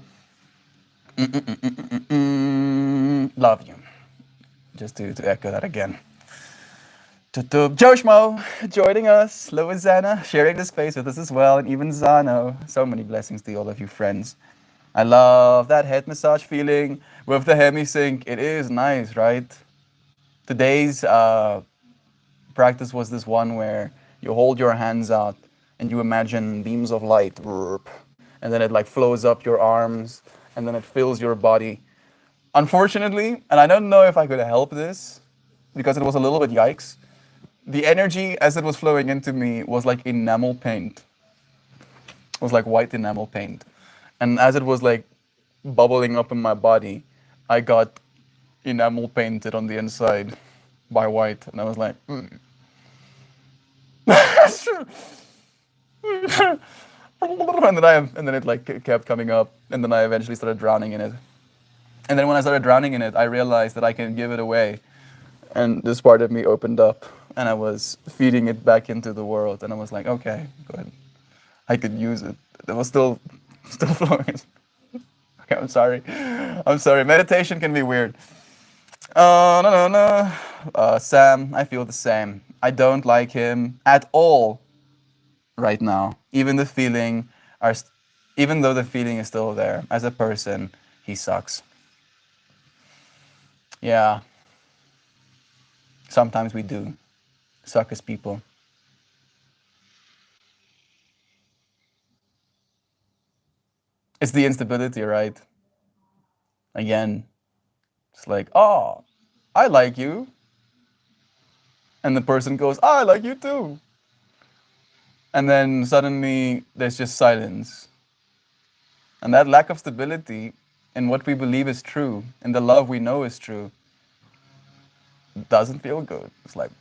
Love you. Just to echo that again. Joe Schmo joining us, Lois Zana sharing the space with us as well, and even Zano. So many blessings to all of you friends. I love that head massage feeling with the hemi-sync. It is nice, right? Today's practice was this one where you hold your hands out and you imagine beams of light, and then it like flows up your arms, and then it fills your body. Unfortunately, and I don't know if I could help this because it was a little bit yikes, the energy as it was flowing into me was like enamel paint. It was like white enamel paint. And as it was like bubbling up in my body, I got enamel painted on the inside by white. And I was like, and then it like kept coming up. And then I eventually started drowning in it. And then when I started drowning in it, I realized that I can give it away. And this part of me opened up. And I was feeding it back into the world, and I was like, okay, go ahead. I could use it. It was still flowing. Okay, I'm sorry. Meditation can be weird. No. Sam, I feel the same. I don't like him at all right now. Even though the feeling is still there, as a person, he sucks. Yeah. Sometimes we do. Suck as people. It's the instability, right? Again, it's like, oh, I like you. And the person goes, oh, I like you too. And then suddenly there's just silence. And that lack of stability in what we believe is true, in the love we know is true, doesn't feel good. It's like,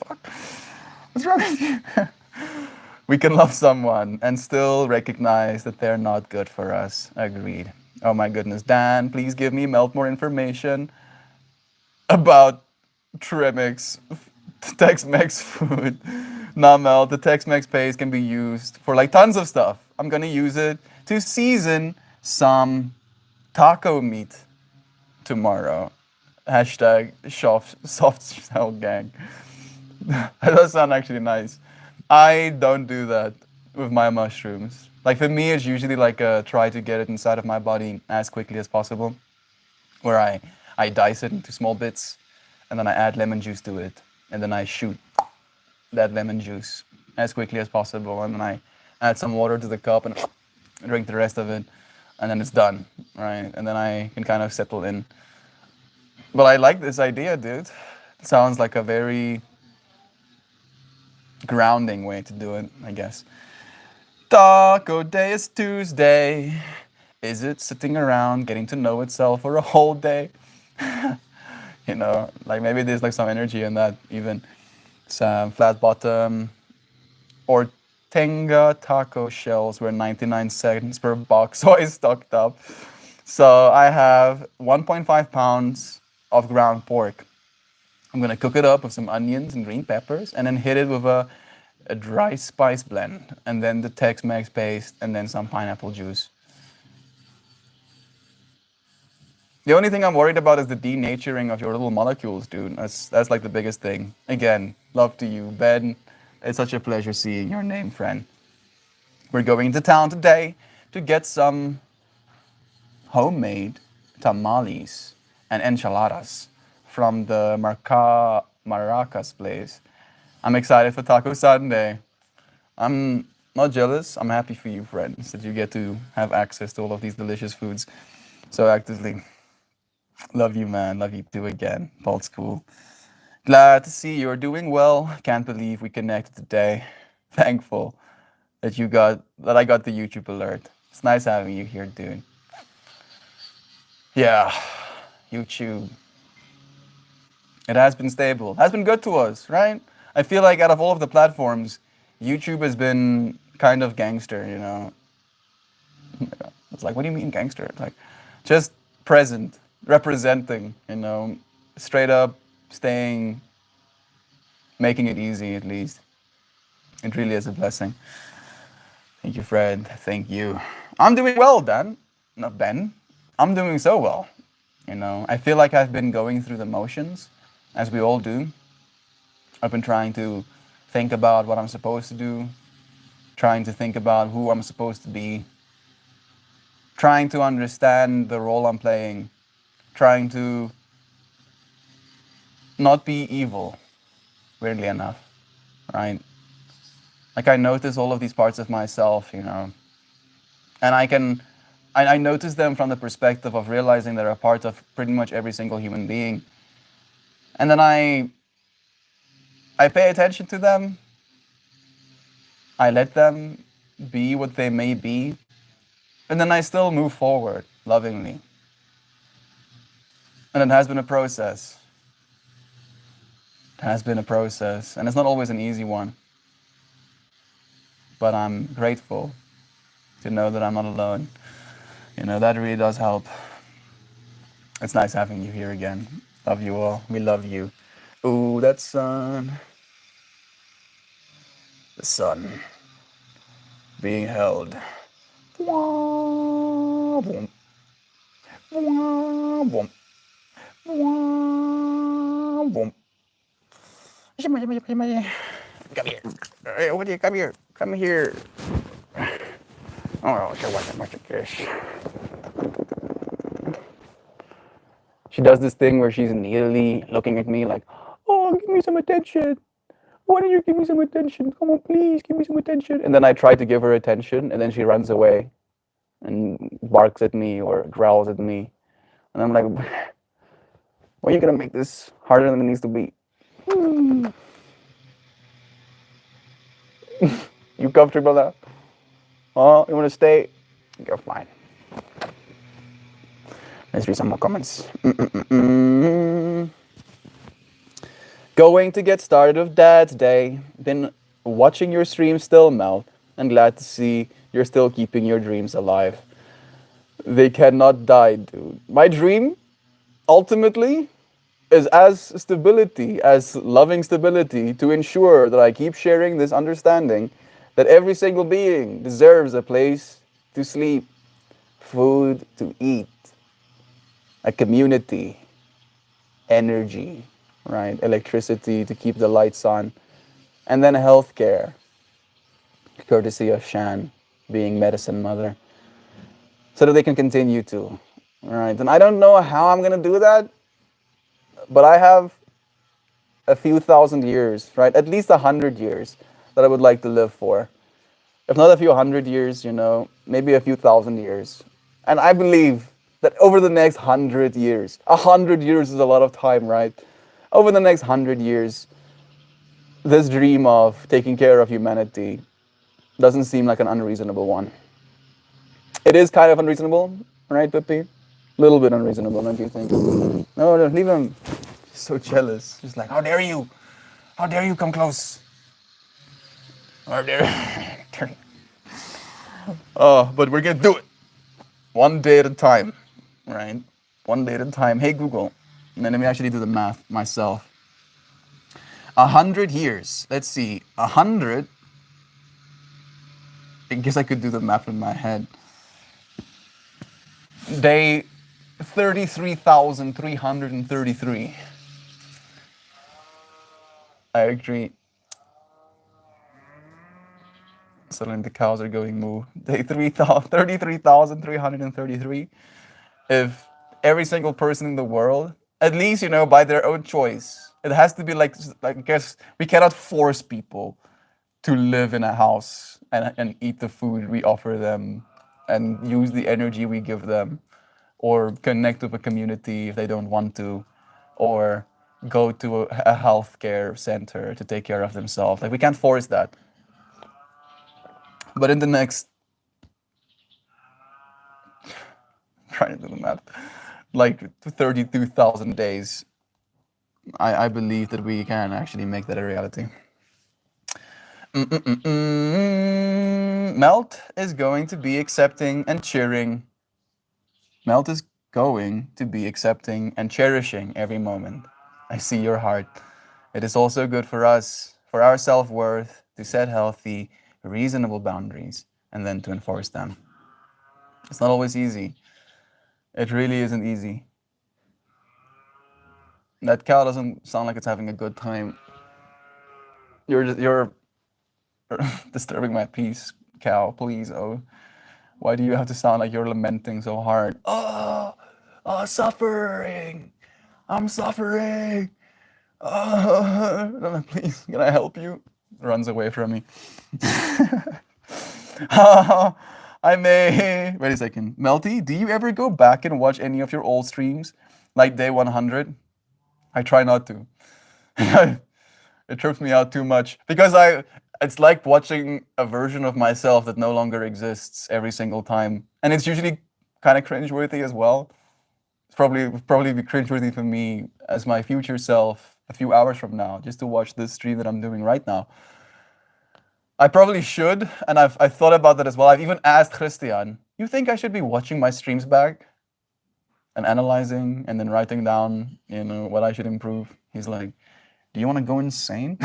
fuck, what's wrong with you? We can love someone and still recognize that they're not good for us. Agreed. Oh my goodness. Dan, please give me more information about Tremix, Tex-Mex food. Nah, Mel, the Tex-Mex paste can be used for like tons of stuff. I'm gonna use it to season some taco meat tomorrow. Hashtag soft shell gang. That does sound actually nice. I don't do that with my mushrooms. Like for me, it's usually like try to get it inside of my body as quickly as possible, where I dice it into small bits, and then I add lemon juice to it, and then I shoot that lemon juice as quickly as possible, and then I add some water to the cup and drink the rest of it, and then it's done, right? And then I can kind of settle in. But I like this idea, dude. It sounds like a very grounding way to do it, I guess. Taco day is Tuesday. Is it sitting around getting to know itself for a whole day? You know, like maybe there's like some energy in that even. Some flat bottom or Tenga taco shells were 99 cents per box, so I stocked up. So I have 1.5 pounds of ground pork. I'm gonna cook it up with some onions and green peppers and then hit it with a dry spice blend and then the Tex-Mex paste and then some pineapple juice. The only thing I'm worried about is the denaturing of your little molecules, dude. That's like the biggest thing. Again, love to you, Ben. It's such a pleasure seeing your name, friend. We're going to town today to get some homemade tamales and enchiladas from the Maracas place. I'm excited for Taco Sunday. I'm not jealous. I'm happy for you, friends, that you get to have access to all of these delicious foods so actively. Love you, man. Love you too again. Paul School. Glad to see you're doing well. Can't believe we connected today. Thankful that I got the YouTube alert. It's nice having you here, dude. Yeah, YouTube. It has been stable. Has been good to us, right? I feel like out of all of the platforms, YouTube has been kind of gangster, you know. It's like, what do you mean gangster? It's like, just present, representing, you know, straight up staying, making it easy at least. It really is a blessing. Thank you, Fred. Thank you. I'm doing well, Dan. Not Ben. I'm doing so well. You know, I feel like I've been going through the motions, as we all do. I've been trying to think about what I'm supposed to do, trying to think about who I'm supposed to be, trying to understand the role I'm playing, trying to not be evil, weirdly enough, right? Like I notice all of these parts of myself, you know, and I notice them from the perspective of realizing they're a part of pretty much every single human being. And then I pay attention to them. I let them be what they may be. And then I still move forward lovingly. And it has been a process. It has been a process. And it's not always an easy one. But I'm grateful to know that I'm not alone. You know, that really does help. It's nice having you here again. Love you all. We love you. Ooh, that sun. The sun being held. Wah, boom. Wah, boom. Wah, boom. Come here. Hey, what do you come here? Come here. Oh, she wasn't much of fish. She does this thing where she's needily looking at me like, oh, give me some attention. Why don't you give me some attention? Come on, please, give me some attention. And then I try to give her attention, and then she runs away and barks at me or growls at me. And I'm like, why are you going to make this harder than it needs to be? You comfortable now? Oh, you want to stay? You're fine. Let's read some more comments. Going to get started with Dad's Day. Been watching your stream still melt. And glad to see you're still keeping your dreams alive. They cannot die, dude. My dream, ultimately, is as stability, as loving stability, to ensure that I keep sharing this understanding that every single being deserves a place to sleep, food to eat, a community, energy, right? Electricity to keep the lights on, and then healthcare, courtesy of Shan being medicine mother, so that they can continue to. All right, and I don't know how I'm gonna do that, but I have a few thousand years, right? At least 100 years that I would like to live for. If not a few hundred years, maybe a few thousand years. And I believe that over the next 100 years, 100 years is a lot of time, right? Over the next 100 years, this dream of taking care of humanity doesn't seem like an unreasonable one. It is kind of unreasonable, right, Pippi? A little bit unreasonable, don't you think? No, no, leave him. He's so jealous. He's like, how dare you? How dare you come close? How dare you? Oh, but we're gonna do it. One day at a time, right? One day at a time. Hey, Google. And then let me actually do the math myself. 100 years. Let's see. 100. I guess I could do the math in my head. Day 33,333. I agree. Suddenly the cows are going moo. Day 33,333. If every single person in the world, at least, by their own choice, it has to be like I guess we cannot force people to live in a house and eat the food we offer them and use the energy we give them, or connect with a community if they don't want to, or go to a healthcare center to take care of themselves. Like, we can't force that. But in the next, trying to do the math, like 32,000 days, I believe that we can actually make that a reality. Melt is going to be accepting and cheering. Melt is going to be accepting and cherishing every moment. I see your heart. It is also good for us, for our self-worth, to set healthy, reasonable boundaries and then to enforce them. It's not always easy. It really isn't easy. That cow doesn't sound like it's having a good time. You're disturbing my peace, cow. Please, oh, why do you have to sound like you're lamenting so hard? Oh, suffering. I'm suffering. Oh, please, can I help you? Runs away from me. I may. Wait a second. Melty, do you ever go back and watch any of your old streams? Like day 100? I try not to. It trips me out too much because it's like watching a version of myself that no longer exists every single time, and it's usually kind of cringeworthy as well. It's probably be cringeworthy for me as my future self a few hours from now, just to watch this stream that I'm doing right now. I probably should, and I've thought about that as well. I've even asked Christian, you think I should be watching my streams back and analyzing and then writing down, what I should improve? He's like, do you want to go insane?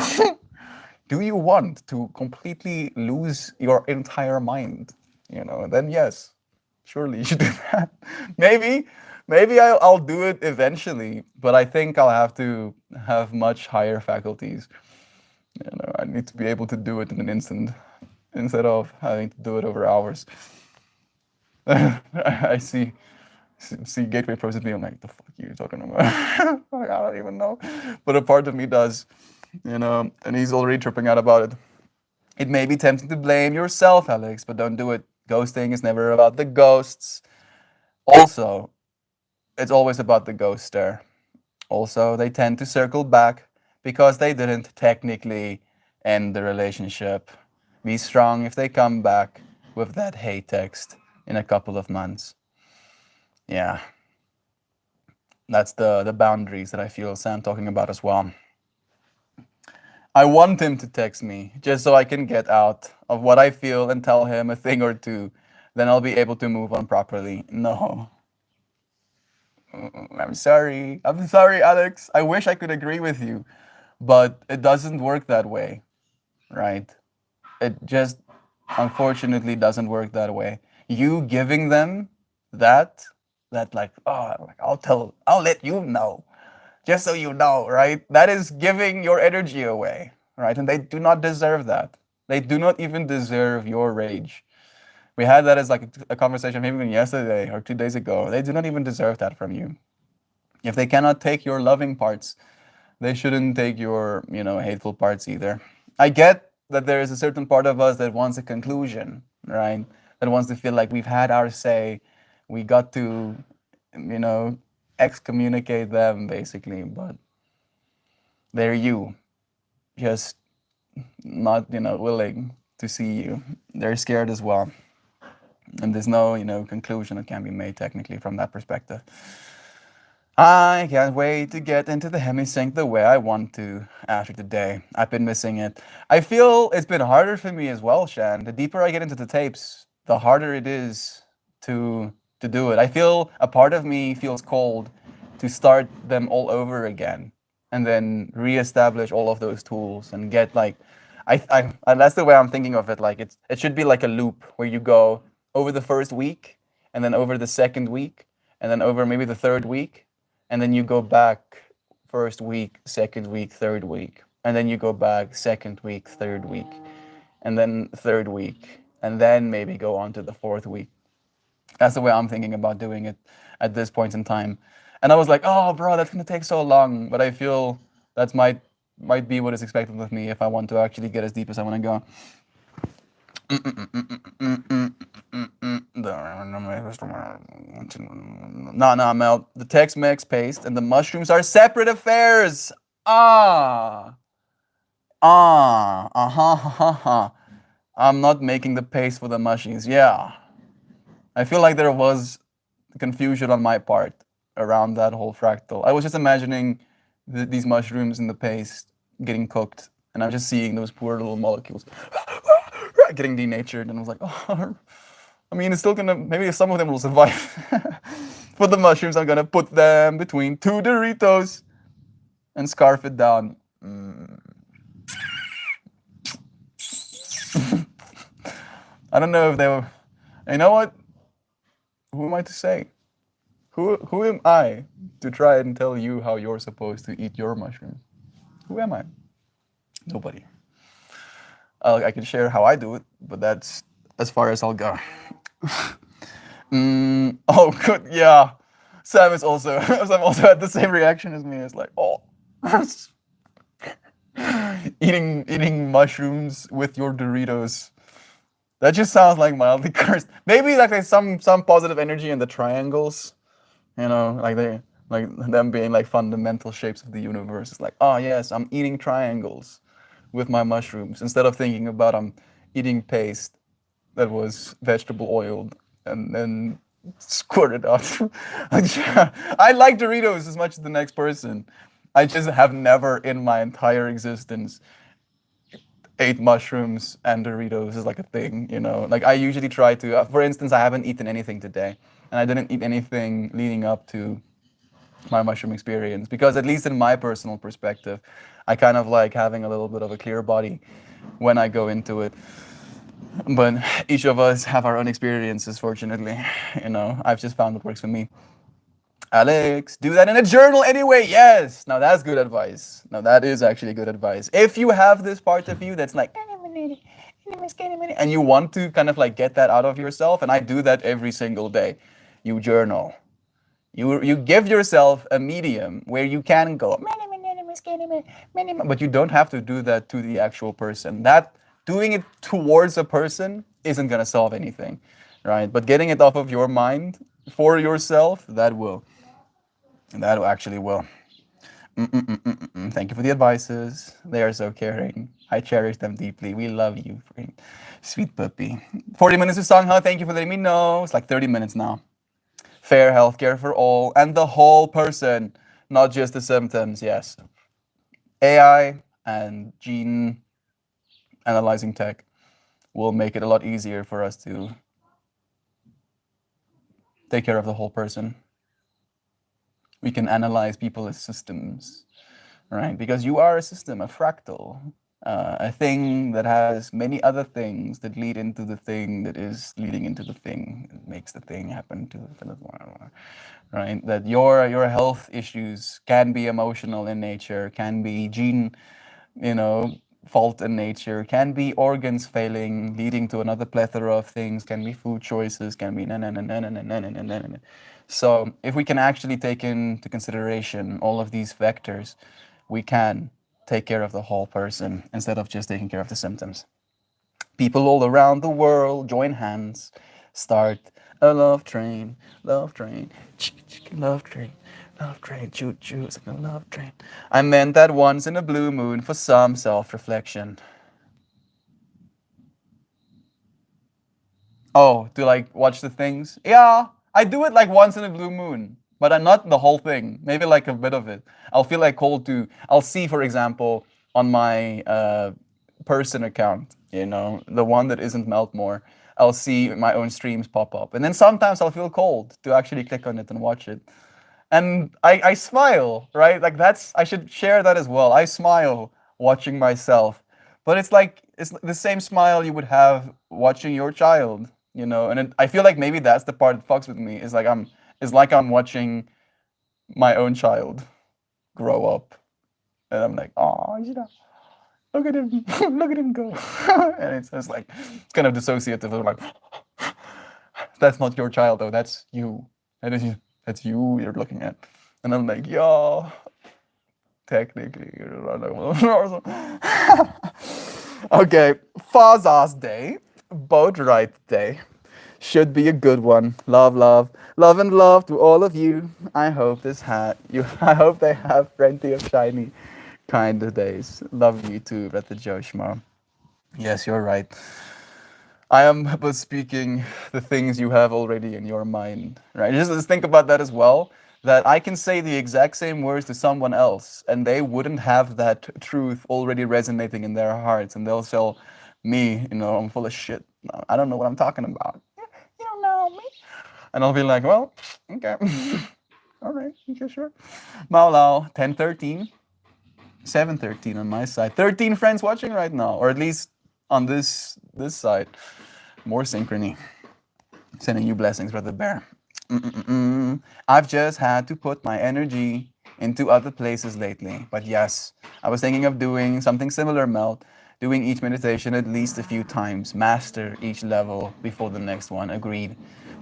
Do you want to completely lose your entire mind? Then yes, surely you should do that. Maybe I'll do it eventually, but I think I'll have to have much higher faculties. I need to be able to do it in an instant instead of having to do it over hours. I see Gateway Pros being like, the fuck are you talking about? I don't even know. But a part of me does, and he's already tripping out about it. It may be tempting to blame yourself, Alex, but don't do it. Ghosting is never about the ghosts. Also, it's always about the ghoster. Also, they tend to circle back because they didn't technically end the relationship. Be strong if they come back with that hate text in a couple of months. Yeah. That's the boundaries that I feel Sam talking about as well. I want him to text me just so I can get out of what I feel and tell him a thing or two. Then I'll be able to move on properly. No. I'm sorry. I'm sorry, Alex. I wish I could agree with you, but it doesn't work that way, right? It just unfortunately doesn't work that way. You giving them that like, oh, like I'll let you know, just so you know, right? That is giving your energy away, right? And they do not deserve that. They do not even deserve your rage. We had that as like a conversation maybe even yesterday or 2 days ago. They do not even deserve that from you. If they cannot take your loving parts, they shouldn't take your, hateful parts either. I get that there is a certain part of us that wants a conclusion, right? That wants to feel like we've had our say, we got to, you know, excommunicate them basically, but they're you, just not, willing to see you. They're scared as well. And there's no, conclusion that can be made technically from that perspective. I can't wait to get into the hemisync the way I want to after today. I've been missing it. I feel it's been harder for me as well, Shan. The deeper I get into the tapes, the harder it is to do it. I feel a part of me feels cold to start them all over again and then reestablish all of those tools and get like that's the way I'm thinking of it. Like it should be like a loop where you go over the first week and then over the second week and then over maybe the third week and then you go back first week, second week, third week, and then you go back second week, third week, and then third week, and then maybe go on to the fourth week. That's the way I'm thinking about doing it at this point in time. And I was like, oh, bro, that's gonna take so long. But I feel that might be what is expected of me if I want to actually get as deep as I want to go. No, Mel. The Tex-Mex paste and the mushrooms are separate affairs. Uh-huh. I'm not making the paste for the mushies. Yeah. I feel like there was confusion on my part around that whole fractal. I was just imagining these mushrooms in the paste getting cooked, and I'm just seeing those poor little molecules getting denatured, and I was like, oh, I mean, it's still gonna, maybe some of them will survive. For the mushrooms, I'm gonna put them between two Doritos and scarf it down. I don't know if they were, you know what? Who am I to say? Who am I to try and tell you how you're supposed to eat your mushrooms? Who am I? Nobody. I can share how I do it, but that's as far as I'll go. Oh, good. Yeah. Sam is also Sam also had the same reaction as me. It's like, oh, eating mushrooms with your Doritos. That just sounds like mildly cursed. Maybe like there's some positive energy in the triangles, like them being like fundamental shapes of the universe. It's like, oh yes, I'm eating triangles with my mushrooms instead of thinking about I'm eating paste that was vegetable oiled and then squirted out. I like Doritos as much as the next person. I just have never in my entire existence ate mushrooms and Doritos is like a thing, Like I usually try to, for instance, I haven't eaten anything today, and I didn't eat anything leading up to my mushroom experience because at least in my personal perspective, I kind of like having a little bit of a clear body when I go into it. But each of us have our own experiences, fortunately. I've just found what works for me. Alex, do that in a journal anyway. Yes. Now that's good advice. Now that is actually good advice. If you have this part of you that's like, and you want to kind of like get that out of yourself, and I do that every single day, you journal. You give yourself a medium where you can go, but you don't have to do that to the actual person. That doing it towards a person isn't gonna solve anything, right? But getting it off of your mind for yourself, that will. That actually will. Thank you for the advices. They are so caring. I cherish them deeply. We love you, sweet puppy. 40 minutes to Sangha. Thank you for letting me know. It's like 30 minutes now. Fair healthcare for all and the whole person, not just the symptoms. Yes. AI and gene analyzing tech will make it a lot easier for us to take care of the whole person. We can analyze people as systems, right? Because you are a system, a fractal, a thing that has many other things that lead into the thing that is leading into the thing that makes the thing happen to the right? That your health issues can be emotional in nature, can be gene, fault in nature, can be organs failing, leading to another plethora of things, can be food choices, can be na na na na na na na na na na na. So if we can actually take into consideration all of these vectors, we can take care of the whole person instead of just taking care of the symptoms. People all around the world join hands, start a love train, love train, love train, love train, choo choo, it's like a love train. I meant that once in a blue moon for some self-reflection. Oh, to like watch the things? Yeah, I do it like once in a blue moon, but I'm not the whole thing. Maybe like a bit of it. I'll feel like called to. I'll see, for example, on my person account, the one that isn't Meltmore. I'll see my own streams pop up, and then sometimes I'll feel cold to actually click on it and watch it, and I smile, right? Like I should share that as well. I smile watching myself, but it's like it's the same smile you would have watching your child, and I feel like maybe that's the part that fucks with me. It's like I'm watching my own child grow up, and I'm like, oh, look at him, look at him go, and it's like it's kind of dissociative. I'm like, that's not your child though. That's you. That's you you're looking at, and I'm like, yo, technically, okay, Father's Day, Boat Ride Day, should be a good one. Love, love, love, and love to all of you. I hope I hope they have plenty of shiny, kind of days. Love you too, Brother Joshua. Yes, you're right. I am but speaking the things you have already in your mind, right? Just think about that as well. That I can say the exact same words to someone else, and they wouldn't have that truth already resonating in their hearts, and they'll tell me, I'm full of shit. I don't know what I'm talking about. You don't know me. And I'll be like, well, okay. All right, okay, sure. Maulao, 10:13, 7:13 on my side. 13 friends watching right now, or at least on this side. More synchrony. Sending you blessings, Brother Bear. I've just had to put my energy into other places lately. But yes, I was thinking of doing something similar, Melt. Doing each meditation at least a few times. Master each level before the next one. Agreed.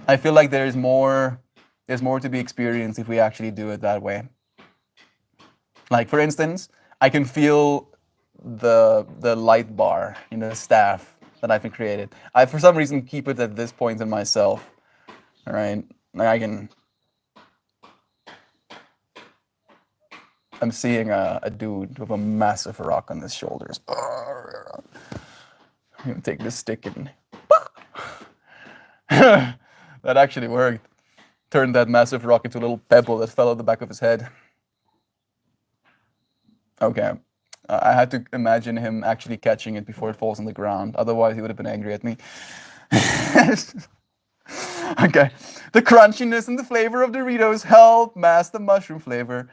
I feel like there's more to be experienced if we actually do it that way. Like for instance, I can feel the light bar, the staff that I've been created. I for some reason keep it at this point in myself. All right, like I'm seeing a dude with a massive rock on his shoulders. I'm gonna take this stick and that actually worked. Turned that massive rock into a little pebble that fell on the back of his head. Okay. I had to imagine him actually catching it before it falls on the ground. Otherwise, he would have been angry at me. Okay. The crunchiness and the flavor of Doritos help mask the mushroom flavor.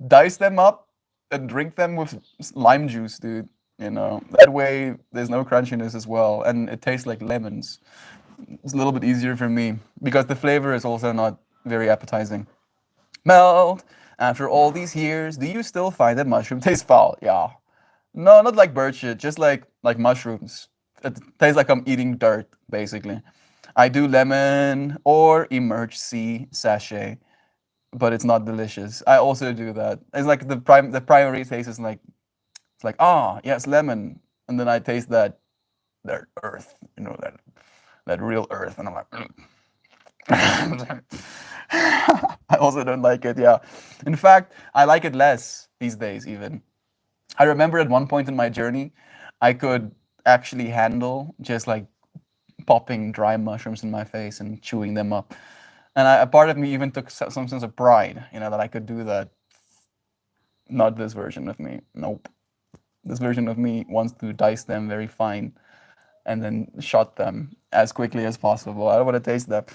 Dice them up and drink them with lime juice, dude. That way there's no crunchiness as well. And it tastes like lemons. It's a little bit easier for me because the flavor is also not very appetizing. Melt. After all these years, do you still find that mushroom tastes foul? Yeah. No, not like bird shit, just like mushrooms. It tastes like I'm eating dirt, basically. I do lemon or emerge sea sachet, but it's not delicious. I also do that. It's like the primary taste is like it's like yes, lemon, and then I taste that earth, that real earth, and I'm like. I also don't like it, yeah. In fact, I like it less these days, even. I remember at one point in my journey, I could actually handle just like popping dry mushrooms in my face and chewing them up. And a part of me even took some sense of pride, that I could do that. Not this version of me. Nope. This version of me wants to dice them very fine and then shot them as quickly as possible. I don't want to taste them.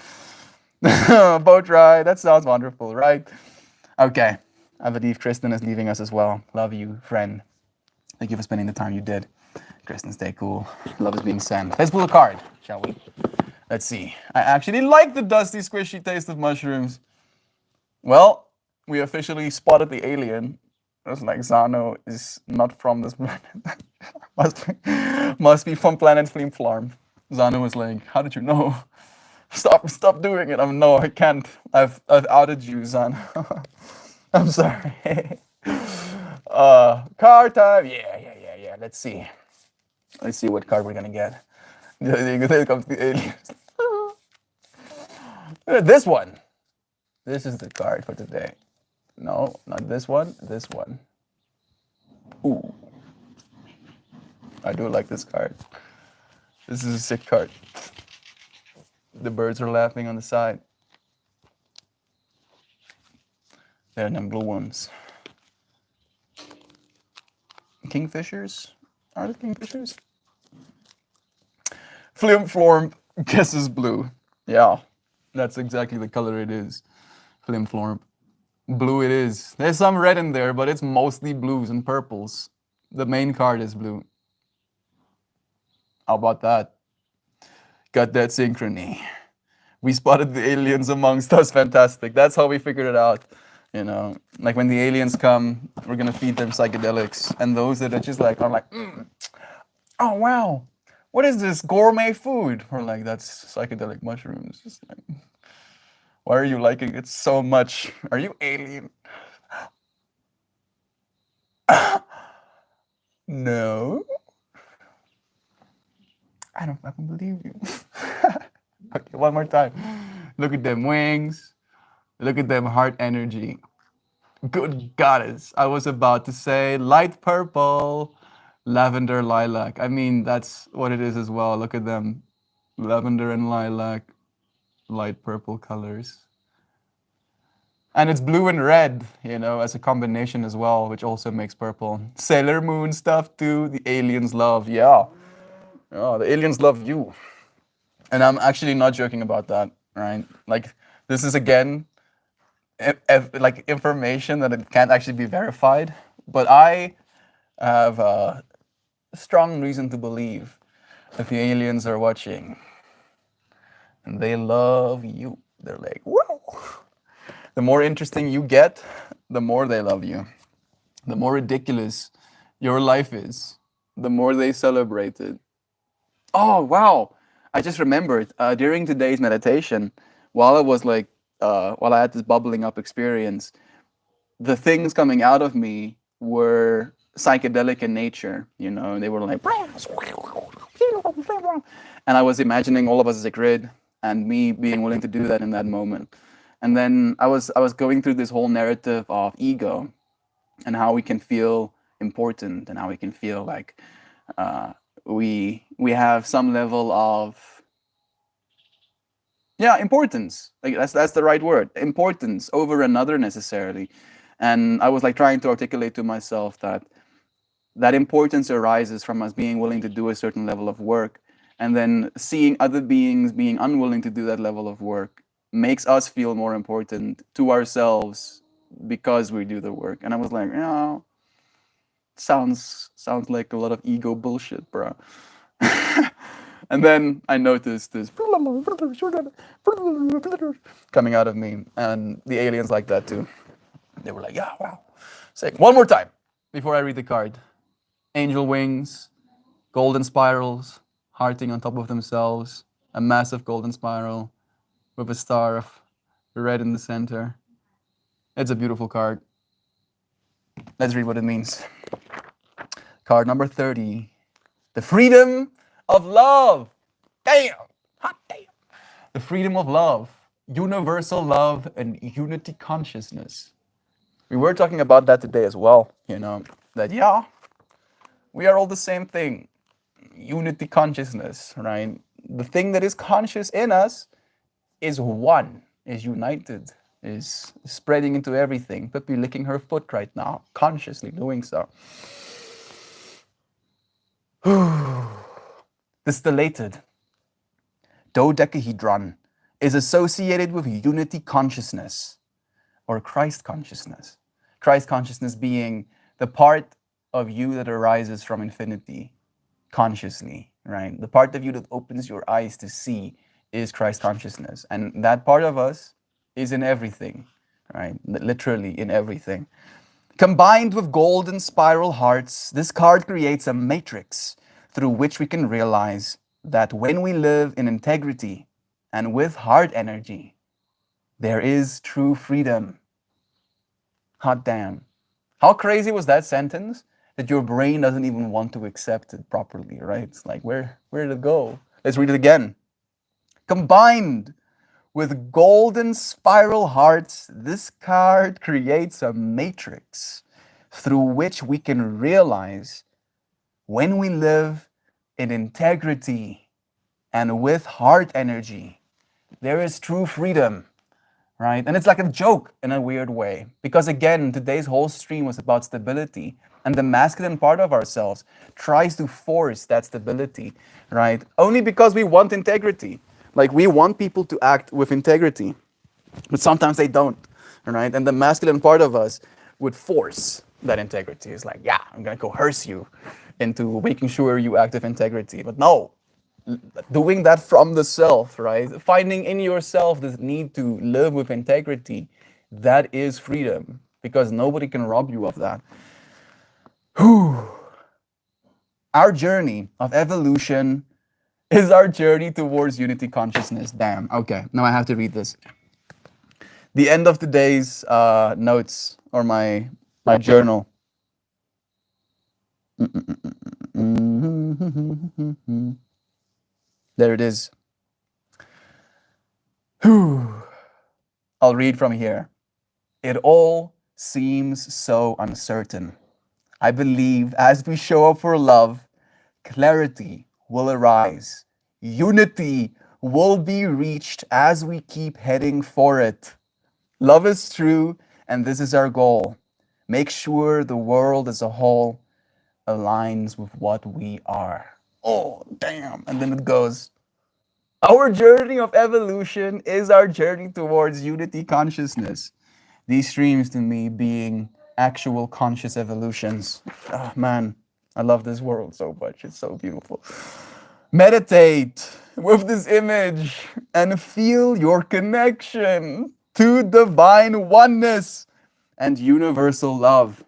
Boat ride, that sounds wonderful, right? Okay, I believe Kristen is leaving us as well. Love you, friend. Thank you for spending the time you did. Kristen, stay cool. Love is being sent. Let's pull a card, shall we? Let's see. I actually like the dusty, squishy taste of mushrooms. Well, we officially spotted the alien. It's like Zano is not from this planet. must be from Planet Flim Flarm. Zana was like, how did you know? Stop doing it. I'm no, I can't. I've outed you, Zana. I'm sorry. Card time. Yeah. Let's see. Let's see what card we're gonna get. Here comes the aliens. This one. This is the card for today. No, not this one. This one. Ooh. I do like this card. This is a sick card. The birds are laughing on the side. They're them glowworms. Kingfishers? Are they kingfishers? Flim Florm guesses blue. Yeah, that's exactly the color it is. Flim Florm. Blue it is. There's some red in there, but it's mostly blues and purples. The main card is blue. How about that? Got that synchrony. We spotted the aliens amongst us. Fantastic. That's how we figured it out. You know, like when the aliens come, we're gonna feed them psychedelics, and those that are just like are like, oh wow, what is this gourmet food? Or like that's psychedelic mushrooms. Just like, why are you liking it so much? Are you alien? No. I don't fucking believe you. Okay, one more time. Look at them wings. Look at them heart energy. Good goddess. I was about to say light purple, lavender, lilac. I mean, that's what it is as well. Look at them. Lavender and lilac, light purple colors. And it's blue and red, you know, as a combination as well, which also makes purple. Sailor Moon stuff too. The aliens love, yeah. Oh, the aliens love you. And I'm actually not joking about that, right? Like, this is again, like information that it can't actually be verified. But I have a strong reason to believe that the aliens are watching. And they love you. They're like, whoa. The more interesting you get, the more they love you. The more ridiculous your life is, the more they celebrate it. Oh, wow. I just remembered during today's meditation, while I was like, while I had this bubbling up experience, the things coming out of me were psychedelic in nature, you know, and they were like, and I was imagining all of us as a grid and me being willing to do that in that moment. And then I was going through this whole narrative of ego and how we can feel important and how we can feel like we have some level of importance. Like that's the right word, importance over another necessarily. And I was like trying to articulate to myself that importance arises from us being willing to do a certain level of work, and then seeing other beings being unwilling to do that level of work makes us feel more important to ourselves because we do the work. And I was like, sounds like a lot of ego bullshit, bro. And then I noticed this coming out of me, and the aliens like that too. They were like, yeah, wow. Sick. One more time before I read the card. Angel wings, golden spirals, hearting on top of themselves, a massive golden spiral with a star of red in the center. It's a beautiful card. Let's read what it means. Card number 30. The freedom of love. Damn. Hot damn. The freedom of love. Universal love and unity consciousness. We were talking about that today as well, you know, that we are all the same thing. Unity consciousness, right? The thing that is conscious in us is one, is united, is spreading into everything. Puppy licking her foot right now, consciously doing so. The stellated dodecahedron is associated with unity consciousness or Christ consciousness. Christ consciousness being the part of you that arises from infinity consciously, right? The part of you that opens your eyes to see is Christ consciousness. And that part of us is in everything, right? Literally in everything. Combined with golden spiral hearts, this card creates a matrix through which we can realize that when we live in integrity and with heart energy, there is true freedom. Hot damn. How crazy was that sentence that your brain doesn't even want to accept it properly, right? It's like, where did it go? Let's read it again. Combined with golden spiral hearts, this card creates a matrix through which we can realize when we live in integrity and with heart energy, there is true freedom, right? And it's like a joke in a weird way. Because again, today's whole stream was about stability. And the masculine part of ourselves tries to force that stability, right? Only because we want integrity. Like we want people to act with integrity, but sometimes they don't, right? And the masculine part of us would force that integrity. It's like, yeah, I'm gonna coerce you into making sure you act with integrity. But no, doing that from the self, right? Finding in yourself this need to live with integrity, that is freedom, because nobody can rob you of that. Whew. Our journey of evolution is our journey towards unity consciousness. Damn. Okay, now I have to read this. The end of today's notes or my journal. There it is. Whew. I'll read from here. It all seems so uncertain. I believe as we show up for love, clarity will arise. Unity will be reached as we keep heading for it. Love is true, and this is our goal. Make sure the world as a whole aligns with what we are. Oh, damn. And then it goes, our journey of evolution is our journey towards unity consciousness. These streams to me being actual conscious evolutions. Oh, man, I love this world so much. It's so beautiful. Meditate with this image and feel your connection to divine oneness and universal love.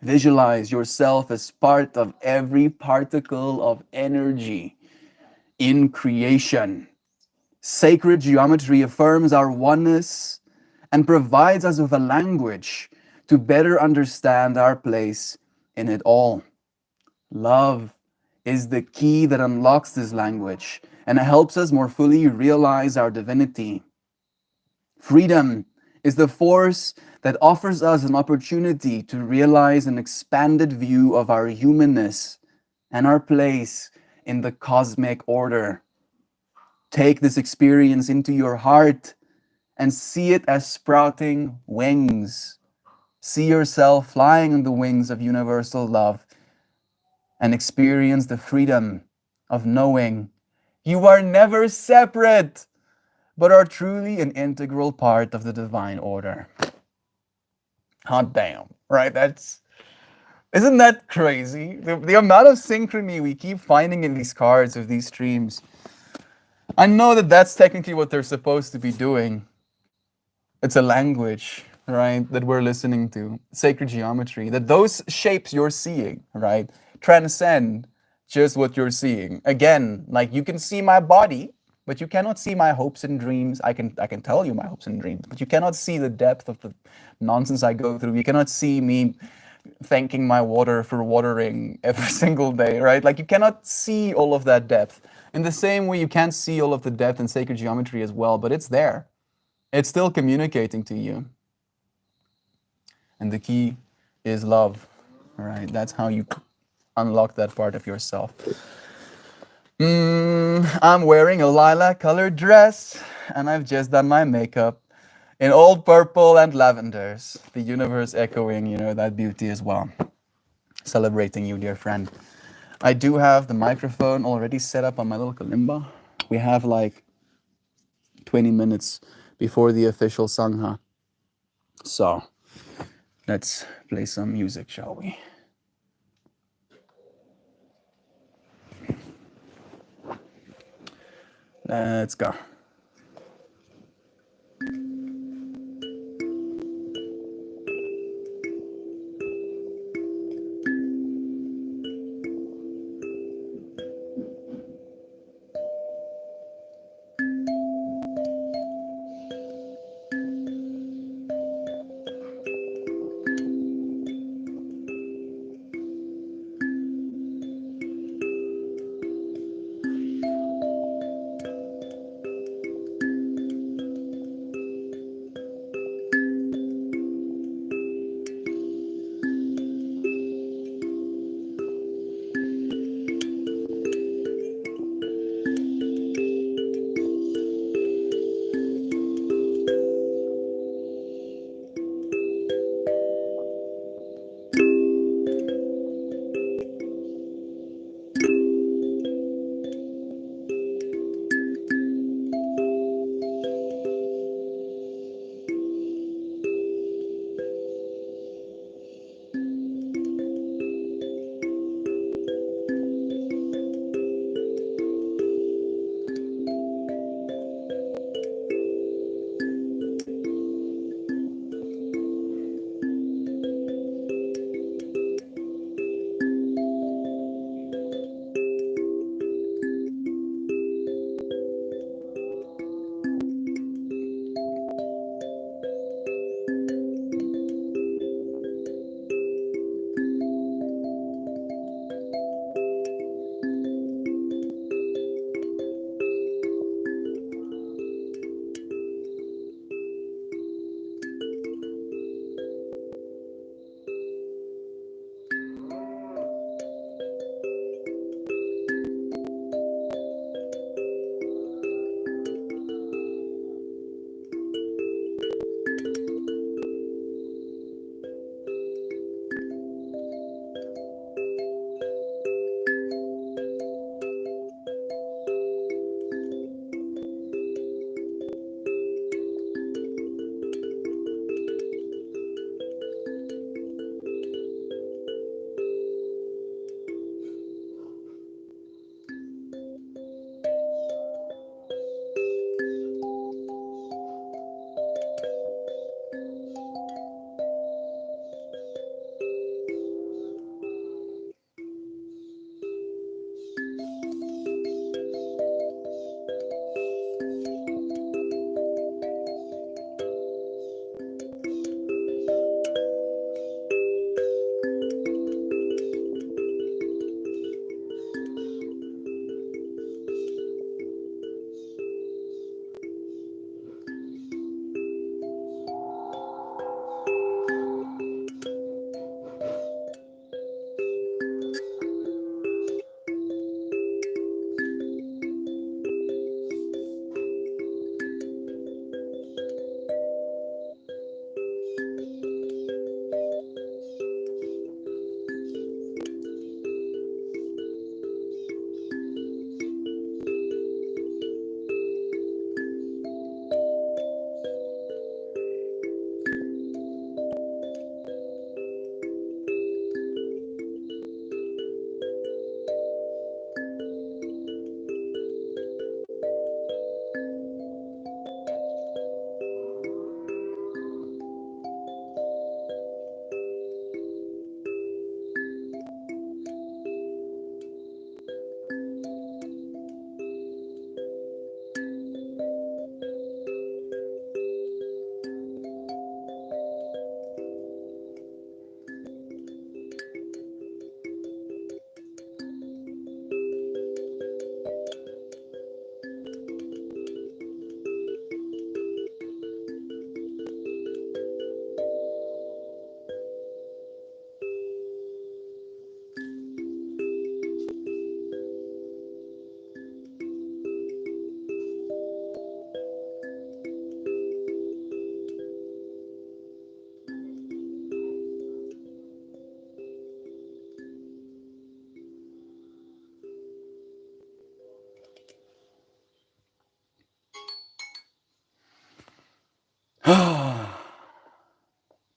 Visualize yourself as part of every particle of energy in creation. Sacred geometry affirms our oneness and provides us with a language to better understand our place in it all. Love is the key that unlocks this language and helps us more fully realize our divinity. Freedom is the force that offers us an opportunity to realize an expanded view of our humanness and our place in the cosmic order. Take this experience into your heart and see it as sprouting wings. See yourself flying on the wings of universal love and experience the freedom of knowing you are never separate, but are truly an integral part of the divine order. Hot damn, right? Isn't that crazy? The amount of synchrony we keep finding in these cards of these streams. I know that that's technically what they're supposed to be doing. It's a language, right, that we're listening to, sacred geometry, that those shapes you're seeing, right, transcend just what you're seeing. Again, like you can see my body, but you cannot see my hopes and dreams. I can tell you my hopes and dreams, but you cannot see the depth of the nonsense I go through. You cannot see me thanking my water for watering every single day, right? Like you cannot see all of that depth. In the same way, you can't see all of the depth in sacred geometry as well, but it's there. It's still communicating to you. And the key is love, right? That's how you unlock that part of yourself. I'm wearing a lilac colored dress and I've just done my makeup in old purple and lavenders. The universe echoing, you know, that beauty as well. Celebrating you, dear friend. I do have the microphone already set up on my little kalimba. We have like 20 minutes before the official Sangha. So let's play some music, shall we? Let's go.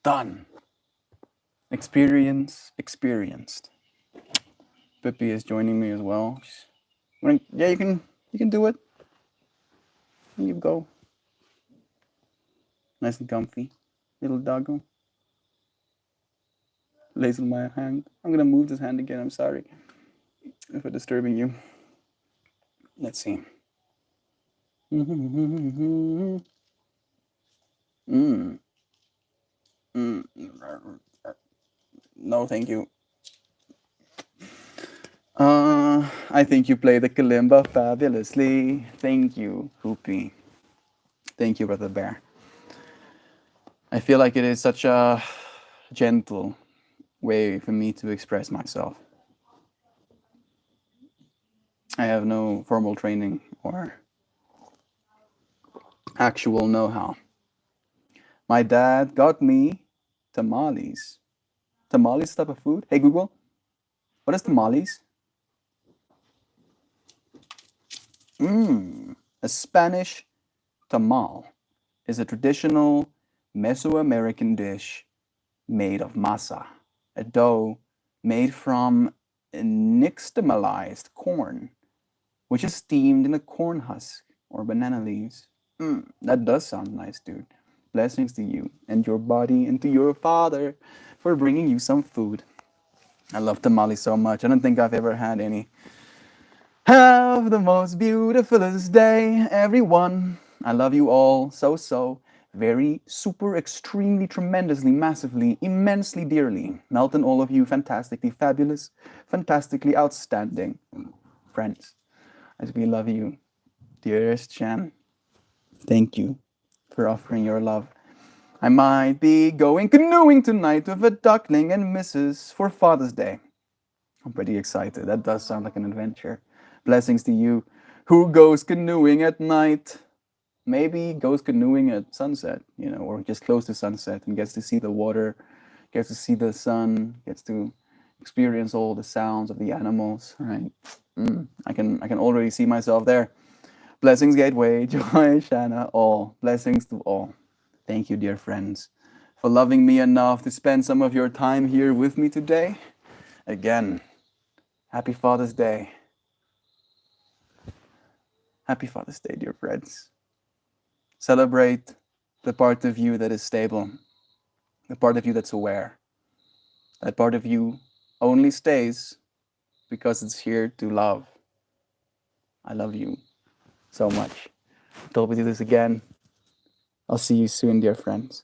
Done. Experience experienced. Pippi is joining me as well. Yeah, you can do it. Here you go. Nice and comfy. Little doggo. Lays on my hand. I'm gonna move this hand again. I'm sorry if I'm disturbing you. Let's see. Mm. No, thank you. I think you play the kalimba fabulously. Thank you, Hoopy. Thank you, Brother Bear. I feel like it is such a gentle way for me to express myself. I have no formal training or actual know-how. My dad got me tamales. Tamales type of food? Hey Google, what is tamales? A Spanish tamal is a traditional Mesoamerican dish made of masa, a dough made from nixtamalized corn, which is steamed in a corn husk or banana leaves. That does sound nice, dude. Blessings to you and your body and to your father for bringing you some food. I love tamales so much. I don't think I've ever had any. Have the most beautifulest day, everyone. I love you all so, very, super, extremely, tremendously, massively, immensely, dearly. Melton, all of you, fantastically fabulous, fantastically outstanding friends. I really love you, dearest Shan. Thank you for offering your love. I might be going canoeing tonight with a duckling and missus for Father's Day. I'm pretty excited. That does sound like an adventure. Blessings to you. Who goes canoeing at night? Maybe goes canoeing at sunset, or just close to sunset and gets to see the water, gets to see the sun, gets to experience all the sounds of the animals, right? I can already see myself there. Blessings, Gateway, Joy, Shanna, all. Blessings to all. Thank you, dear friends, for loving me enough to spend some of your time here with me today. Again, happy Father's Day. Happy Father's Day, dear friends. Celebrate the part of you that is stable, the part of you that's aware. That part of you only stays because it's here to love. I love you so much. Until we do this again, I'll see you soon, dear friends.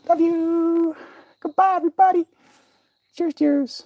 Love you. Goodbye, everybody. Cheers, cheers.